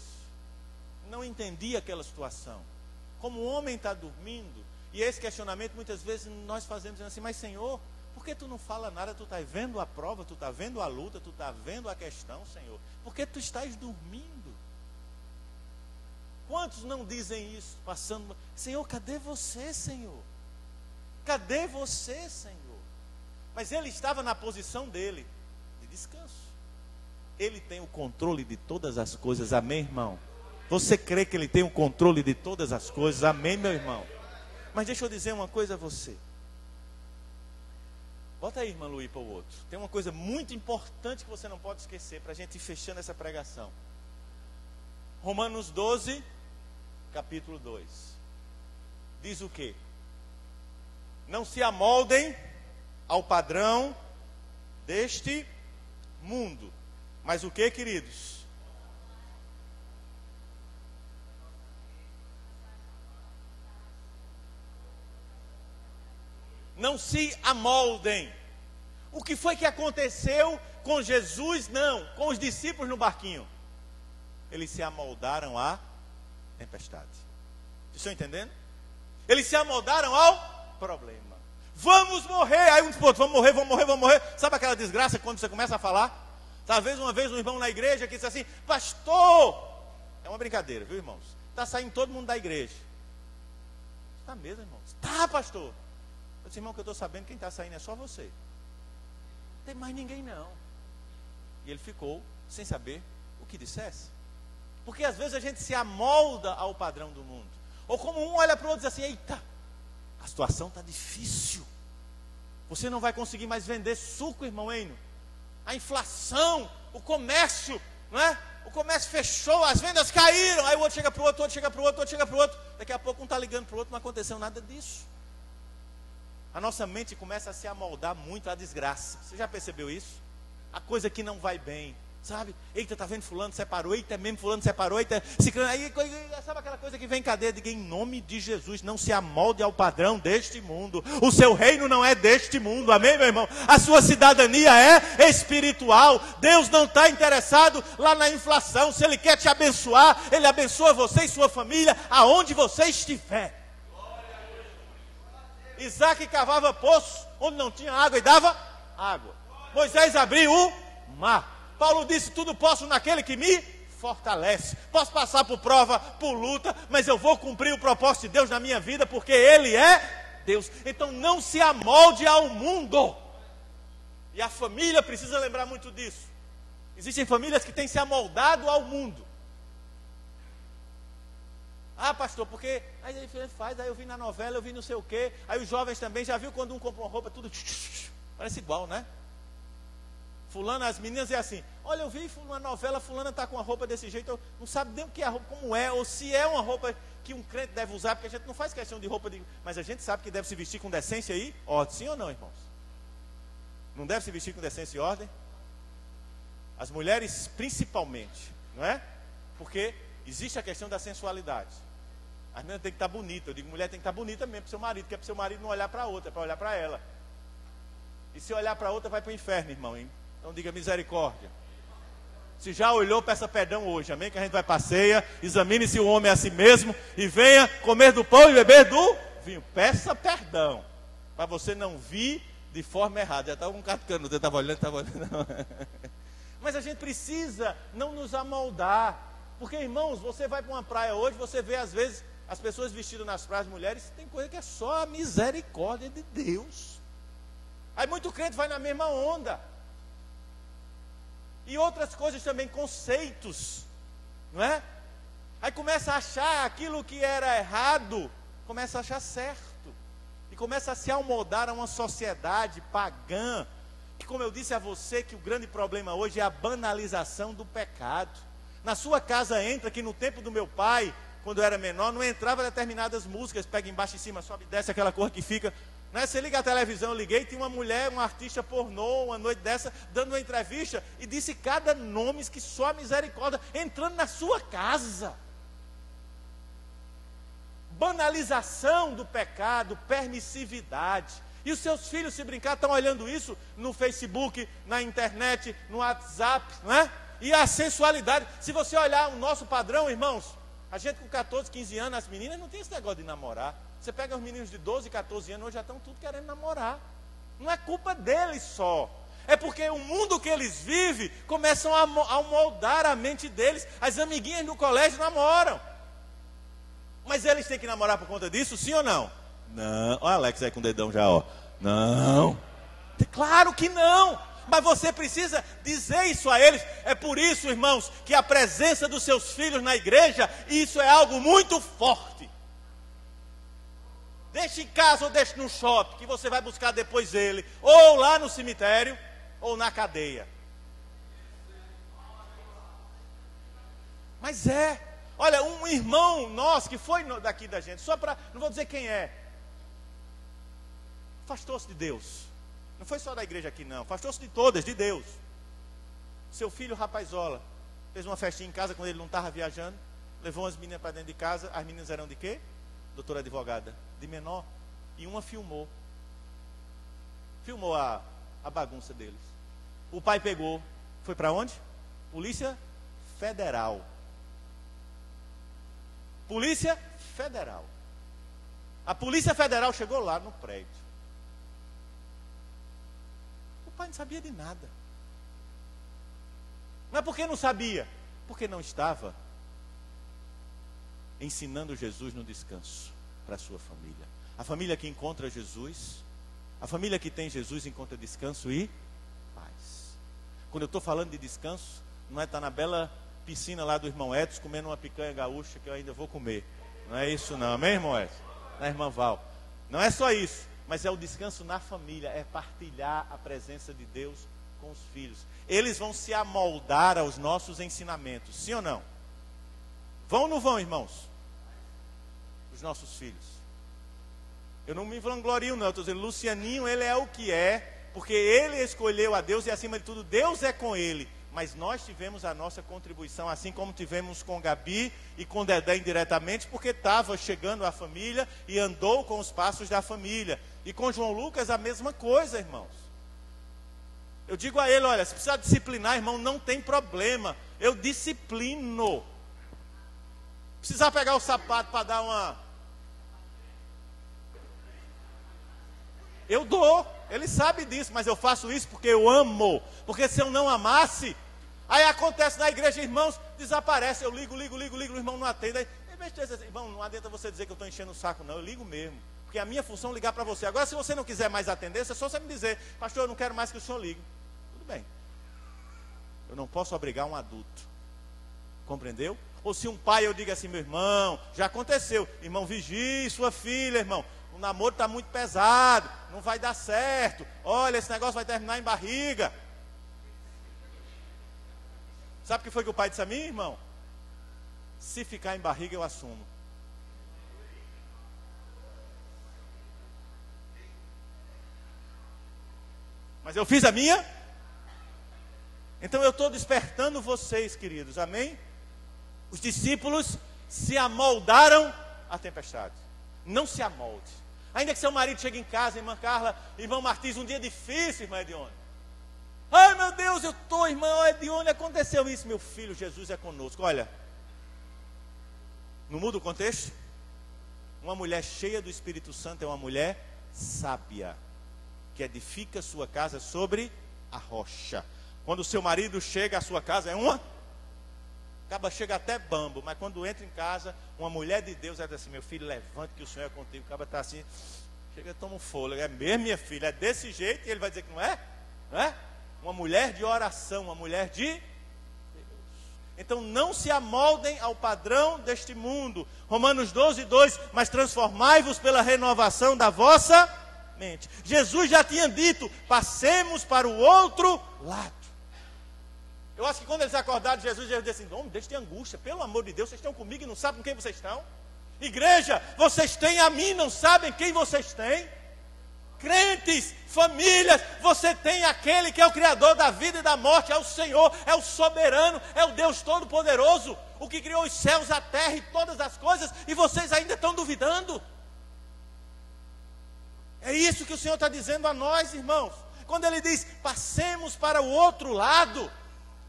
não entendia aquela situação. Como o homem está dormindo, e esse questionamento muitas vezes nós fazemos assim: mas Senhor, por que tu não fala nada? Tu estás vendo a prova, tu estás vendo a luta, tu estás vendo a questão, Senhor. Por que tu estás dormindo? Quantos não dizem isso, passando: Senhor, cadê você, Senhor? Cadê você, Senhor? Mas ele estava na posição dele, de descanso. Ele tem o controle de todas as coisas, amém, irmão? Você crê que ele tem o controle de todas as coisas, amém, meu irmão? Mas deixa eu dizer uma coisa a você. Bota aí, irmã Luí, para o outro. Tem uma coisa muito importante que você não pode esquecer, para a gente ir fechando essa pregação. Romanos 12, capítulo 2. Diz o quê? Não se amoldem ao padrão deste mundo. Mas o que, queridos? Não se amoldem. O que foi que aconteceu com Jesus? Não, com os discípulos no barquinho. Eles se amoldaram à tempestade. Vocês estão entendendo? Eles se amoldaram ao problema. Vamos morrer. Aí um tipo, vamos morrer, vamos morrer, vamos morrer. Sabe aquela desgraça quando você começa a falar? Talvez uma vez um irmão na igreja que disse assim: pastor, é uma brincadeira, viu, irmãos? Está saindo todo mundo da igreja. Está mesmo, irmãos? Tá, pastor. Eu disse: irmão, que eu estou sabendo, quem está saindo é só você. Não tem mais ninguém não. E ele ficou sem saber o que dissesse. Porque às vezes a gente se amolda ao padrão do mundo. Ou como um olha para o outro e diz assim: eita, a situação está difícil. Você não vai conseguir mais vender suco, irmão Eino. A inflação, o comércio, não é? O comércio fechou, as vendas caíram. Aí o outro chega para o outro, outro chega para o outro, outro chega para o outro. Daqui a pouco um está ligando para o outro, não aconteceu nada disso. A nossa mente começa a se amoldar muito à desgraça. Você já percebeu isso? A coisa que não vai bem, Sabe? Eita, tá vendo fulano separou, eita, é mesmo fulano separou, eita, aí, sabe aquela coisa que vem em cadeia? Diga, em nome de Jesus, não se amolde ao padrão deste mundo. O seu reino não é deste mundo, amém, meu irmão? A sua cidadania é espiritual. Deus não está interessado lá na inflação. Se Ele quer te abençoar, Ele abençoa você e sua família, aonde você estiver. Isaac cavava poço, onde não tinha água e dava água. Moisés abriu o mar. Paulo disse, tudo posso naquele que me fortalece. Posso passar por prova, por luta, mas eu vou cumprir o propósito de Deus na minha vida, porque Ele é Deus. Então não se amolde ao mundo. E a família precisa lembrar muito disso. Existem famílias que têm se amoldado ao mundo. Ah, pastor, porque aí ele faz, aí eu vi na novela, eu vi não sei o quê. Aí os jovens também, já viu quando um compra uma roupa, tudo parece igual, né? Fulana, as meninas é assim, olha, eu vi uma novela, fulana está com uma roupa desse jeito, eu não sabe nem o que é a roupa, como é, ou se é uma roupa que um crente deve usar, porque a gente não faz questão de roupa, mas a gente sabe que deve se vestir com decência e ordem, sim ou não, irmãos? Não deve se vestir com decência e ordem? As mulheres principalmente, não é? Porque existe a questão da sensualidade. As meninas têm que estar bonitas, eu digo, mulher tem que estar bonita mesmo para o seu marido, que é para o seu marido não olhar para a outra, é para olhar para ela. E se olhar para a outra vai para o inferno, irmão, hein? Então diga misericórdia. Se já olhou, peça perdão hoje, amém? Que a gente vai para a ceia, examine se o homem é a si mesmo e venha comer do pão e beber do vinho. Peça perdão, para você não vir de forma errada. Já estava um catucando, eu estava olhando. Mas a gente precisa não nos amoldar. Porque, irmãos, você vai para uma praia hoje, você vê às vezes as pessoas vestidas nas praias, mulheres, tem coisa que é só a misericórdia de Deus. Aí muito crente vai na mesma onda. E outras coisas também, conceitos, não é? Aí começa a achar aquilo que era errado, começa a achar certo. E começa a se amoldar a uma sociedade pagã. E como eu disse a você, que o grande problema hoje é a banalização do pecado. Na sua casa entra, que no tempo do meu pai, quando eu era menor, não entrava determinadas músicas, pega embaixo e cima, sobe e desce, aquela cor que fica... Né? Você liga a televisão, eu liguei, tinha uma mulher, uma artista pornô, uma noite dessa, dando uma entrevista, e disse cada nome que só a misericórdia, entrando na sua casa. Banalização do pecado, permissividade. E os seus filhos, se brincar, estão olhando isso no Facebook, na internet, no WhatsApp, não é? E a sensualidade. Se você olhar o nosso padrão, irmãos, a gente com 14, 15 anos, as meninas não tem esse negócio de namorar. Você pega os meninos de 12, 14 anos, hoje já estão tudo querendo namorar. Não é culpa deles só. É porque o mundo que eles vivem, começam a moldar a mente deles. As amiguinhas no colégio namoram. Mas eles têm que namorar por conta disso, sim ou não? Não. Olha Alex aí com o dedão já, ó. Não. Claro que não. Mas você precisa dizer isso a eles. É por isso, irmãos, que a presença dos seus filhos na igreja, isso é algo muito forte. Deixe em casa ou deixe no shopping, que você vai buscar depois ele, ou lá no cemitério, ou na cadeia. Mas olha, um irmão nosso que foi daqui da gente, só para, não vou dizer quem é, afastou-se de Deus. Não foi só da igreja aqui não, afastou-se de todas, de Deus. Seu filho, rapazola, fez uma festinha em casa quando ele não estava viajando, levou as meninas para dentro de casa. As meninas eram de quê? Doutora advogada, de menor. E uma filmou a bagunça deles. O pai pegou, foi para onde? Polícia Federal. Polícia Federal. A Polícia Federal chegou lá no prédio. O pai não sabia de nada. Mas por que não sabia? Porque não estava ensinando Jesus no descanso para a sua família. A família que encontra Jesus, a família que tem Jesus encontra descanso e paz. Quando eu estou falando de descanso, não é estar na bela piscina lá do irmão Edson comendo uma picanha gaúcha que eu ainda vou comer. Não é isso não, amém, irmão Edson? Na irmã Val. Não é só isso, mas é o descanso na família, é partilhar a presença de Deus com os filhos. Eles vão se amoldar aos nossos ensinamentos, sim ou não? Vão ou não vão, irmãos? Os nossos filhos. Eu não me vanglorio não, eu estou dizendo, Lucianinho, ele é o que é, porque ele escolheu a Deus e acima de tudo, Deus é com ele. mas nós tivemos a nossa contribuição, assim como tivemos com Gabi e com Dedé indiretamente, porque estava chegando a família e andou com os passos da família. E com João Lucas a mesma coisa, irmãos. Eu digo a ele, olha, se precisar disciplinar, irmão, não tem problema, eu disciplino. Precisar pegar o sapato para dar uma... eu dou, ele sabe disso, mas eu faço isso porque eu amo. Porque se eu não amasse, aí acontece na igreja, irmãos, desaparece, eu ligo, o irmão não atende. Aí, em vez de dizer, irmão, não adianta você dizer que eu estou enchendo o saco, não, eu ligo mesmo. Porque a minha função é ligar para você. Agora, se você não quiser mais atender, é só você me dizer, pastor, eu não quero mais que o senhor ligue. Tudo bem. Eu não posso obrigar um adulto. Compreendeu? Ou se um pai eu digo assim, meu irmão, já aconteceu, irmão, vigie sua filha, irmão. O namoro está muito pesado, não vai dar certo. Olha, esse negócio vai terminar em barriga. Sabe o que foi que o pai disse a mim, irmão? Se ficar em barriga, eu assumo. Mas eu fiz a minha. Então eu estou despertando vocês, queridos, amém? Os discípulos se amoldaram à tempestade. Não se amolde. Ainda que seu marido chegue em casa, irmã Carla, irmão Martins, um dia difícil, irmã Edione. Ai meu Deus, eu estou, irmão Edione, aconteceu isso. Meu filho, Jesus é conosco. Olha, não muda o contexto? Uma mulher cheia do Espírito Santo é uma mulher sábia, que edifica sua casa sobre a rocha. Quando o seu marido chega à sua casa, é uma... acaba chega até bambo, mas quando entra em casa, uma mulher de Deus, ela diz assim, meu filho, levante que o Senhor é contigo. O cara está assim, chega, toma um fôlego, é mesmo, minha filha, é desse jeito, e ele vai dizer que não é? Não é? Uma mulher de oração, uma mulher de Deus. Então não se amoldem ao padrão deste mundo. Romanos 12:2, mas transformai-vos pela renovação da vossa mente. Jesus já tinha dito, passemos para o outro lado. Eu acho que quando eles acordaram, Jesus disse assim, homem, deixa de angústia, pelo amor de Deus, vocês estão comigo e não sabem com quem vocês estão? Igreja, vocês têm a mim, não sabem quem vocês têm? Crentes, famílias, você tem aquele que é o Criador da vida e da morte, é o Senhor, é o soberano, é o Deus Todo-Poderoso, o que criou os céus, a terra e todas as coisas, e vocês ainda estão duvidando? É isso que o Senhor está dizendo a nós, irmãos, quando Ele diz, passemos para o outro lado.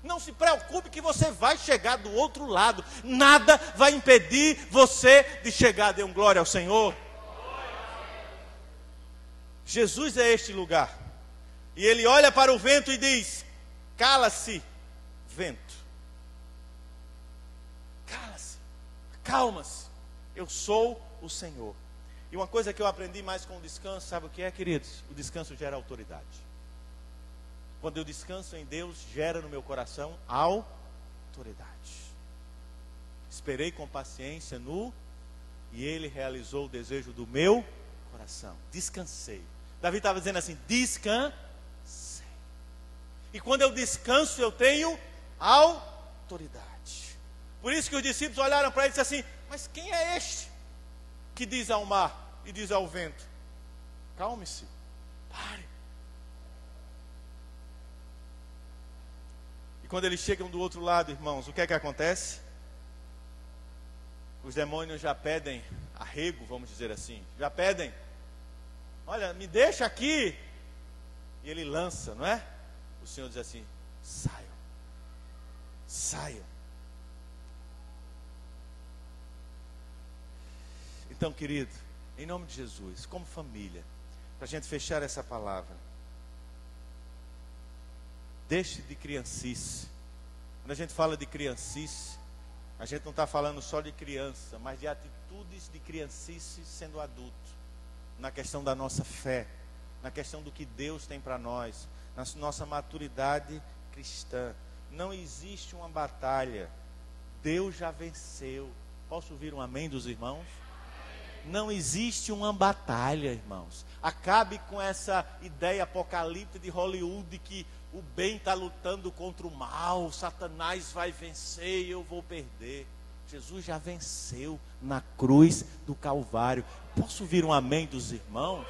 Não se preocupe que você vai chegar do outro lado. Nada vai impedir você de chegar. Dê um glória ao Senhor. Jesus é este lugar. E Ele olha para o vento e diz, cala-se, vento. Cala-se, calma-se. Eu sou o Senhor. E uma coisa que eu aprendi mais com o descanso, sabe o que é, queridos? O descanso gera autoridade. Quando eu descanso em Deus, gera no meu coração autoridade. Esperei com paciência e Ele realizou o desejo do meu coração. Descansei. Davi estava dizendo assim, descansei. E quando eu descanso, eu tenho autoridade. Por isso que os discípulos olharam para ele e disseram assim, mas quem é este que diz ao mar e diz ao vento, calme-se, pare. Quando eles chegam do outro lado, irmãos, o que é que acontece? Os demônios já pedem arrego, vamos dizer assim. Já pedem, olha, me deixa aqui. E ele lança, não é? O Senhor diz assim, saiam. Saiam. Então, querido, em nome de Jesus, como família, para a gente fechar essa palavra, deixe de criancice. Quando a gente fala de criancice, a gente não está falando só de criança, mas de atitudes de criancice sendo adulto. Na questão da nossa fé, na questão do que Deus tem para nós, na nossa maturidade cristã. Não existe uma batalha. Deus já venceu. Posso ouvir um amém dos irmãos? Não existe uma batalha, irmãos. Acabe com essa ideia apocalíptica de Hollywood de que o bem está lutando contra o mal, Satanás vai vencer e eu vou perder. Jesus já venceu na cruz do Calvário. Posso ouvir um amém dos irmãos?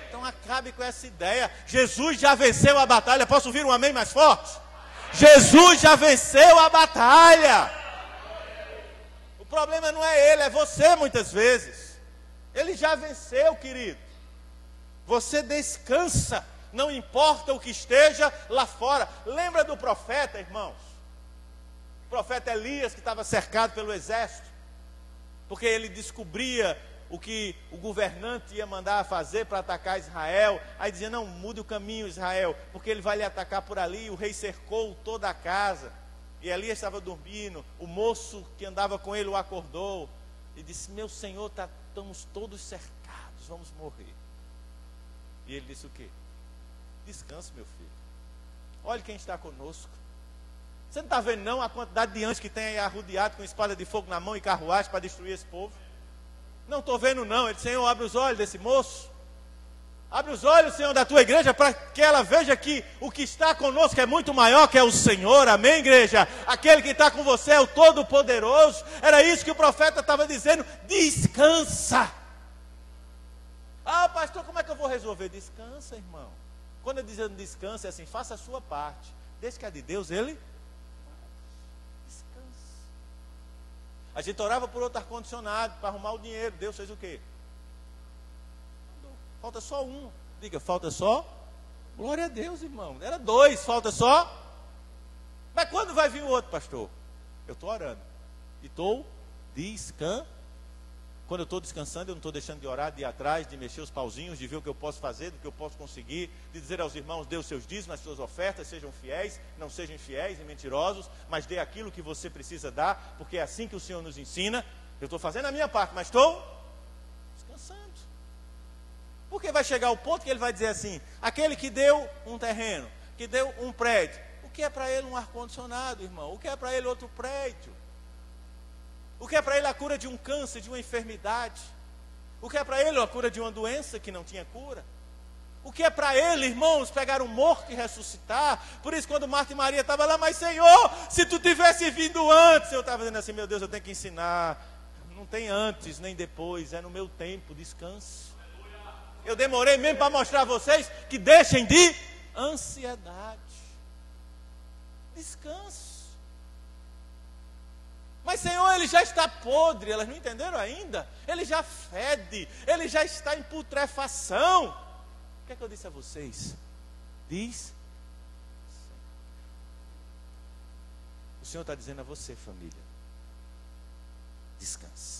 Então acabe com essa ideia. Jesus já venceu a batalha. Posso ouvir um amém mais forte? Jesus já venceu a batalha. O problema não é ele, é você muitas vezes. Ele já venceu, querido. Você descansa, não importa o que esteja lá fora. Lembra do profeta, irmãos? O profeta Elias, que estava cercado pelo exército, porque ele descobria o que o governante ia mandar fazer para atacar Israel. Aí dizia, não, mude o caminho, Israel, porque ele vai lhe atacar por ali. O rei cercou toda a casa, e Elias estava dormindo. O moço que andava com ele o acordou, e disse, meu senhor, estamos todos cercados, vamos morrer. E ele disse o quê? Descanse, meu filho. Olhe quem está conosco. Você não está vendo não a quantidade de anjos que tem aí arrodeado com espada de fogo na mão e carruagem para destruir esse povo? Não estou vendo não. Ele disse, Senhor, abre os olhos desse moço. Abre os olhos, Senhor, da tua igreja, para que ela veja que o que está conosco é muito maior que é o Senhor. Amém, igreja? Aquele que está com você é o Todo-Poderoso. Era isso que o profeta estava dizendo. Descansa. Ah, pastor, como é que eu vou resolver? Descansa, irmão. Quando eu dizendo descansa, é assim, faça a sua parte. Desde que é de Deus, ele descansa. A gente orava por outro ar-condicionado, para arrumar o dinheiro. Deus fez o quê? Falta só um. Diga, falta só? Glória a Deus, irmão. Era 2, falta só? Mas quando vai vir o outro, pastor? Eu estou orando. E estou descansando. Quando eu estou descansando, eu não estou deixando de orar, de ir atrás, de mexer os pauzinhos, de ver o que eu posso fazer, do que eu posso conseguir, de dizer aos irmãos, dê os seus dízimos, as suas ofertas, sejam fiéis, não sejam infiéis e mentirosos, mas dê aquilo que você precisa dar, porque é assim que o Senhor nos ensina. Eu estou fazendo a minha parte, mas estou descansando. Porque vai chegar o ponto que ele vai dizer assim, aquele que deu um terreno, que deu um prédio, o que é para ele um ar-condicionado, irmão? O que é para ele outro prédio? O que é para ele a cura de um câncer, de uma enfermidade? O que é para ele a cura de uma doença que não tinha cura? O que é para ele, irmãos, pegar um morto e ressuscitar? Por isso, quando Marta e Maria estavam lá, mas Senhor, se tu tivesse vindo antes, eu estava dizendo assim, meu Deus, eu tenho que ensinar. Não tem antes nem depois, é no meu tempo, descanso. Eu demorei mesmo para mostrar a vocês que deixem de ansiedade. Descanso. Mas Senhor, ele já está podre, elas não entenderam ainda? Ele já fede, ele já está em putrefação. O que é que eu disse a vocês? Diz. O Senhor está dizendo a você, família, descanse.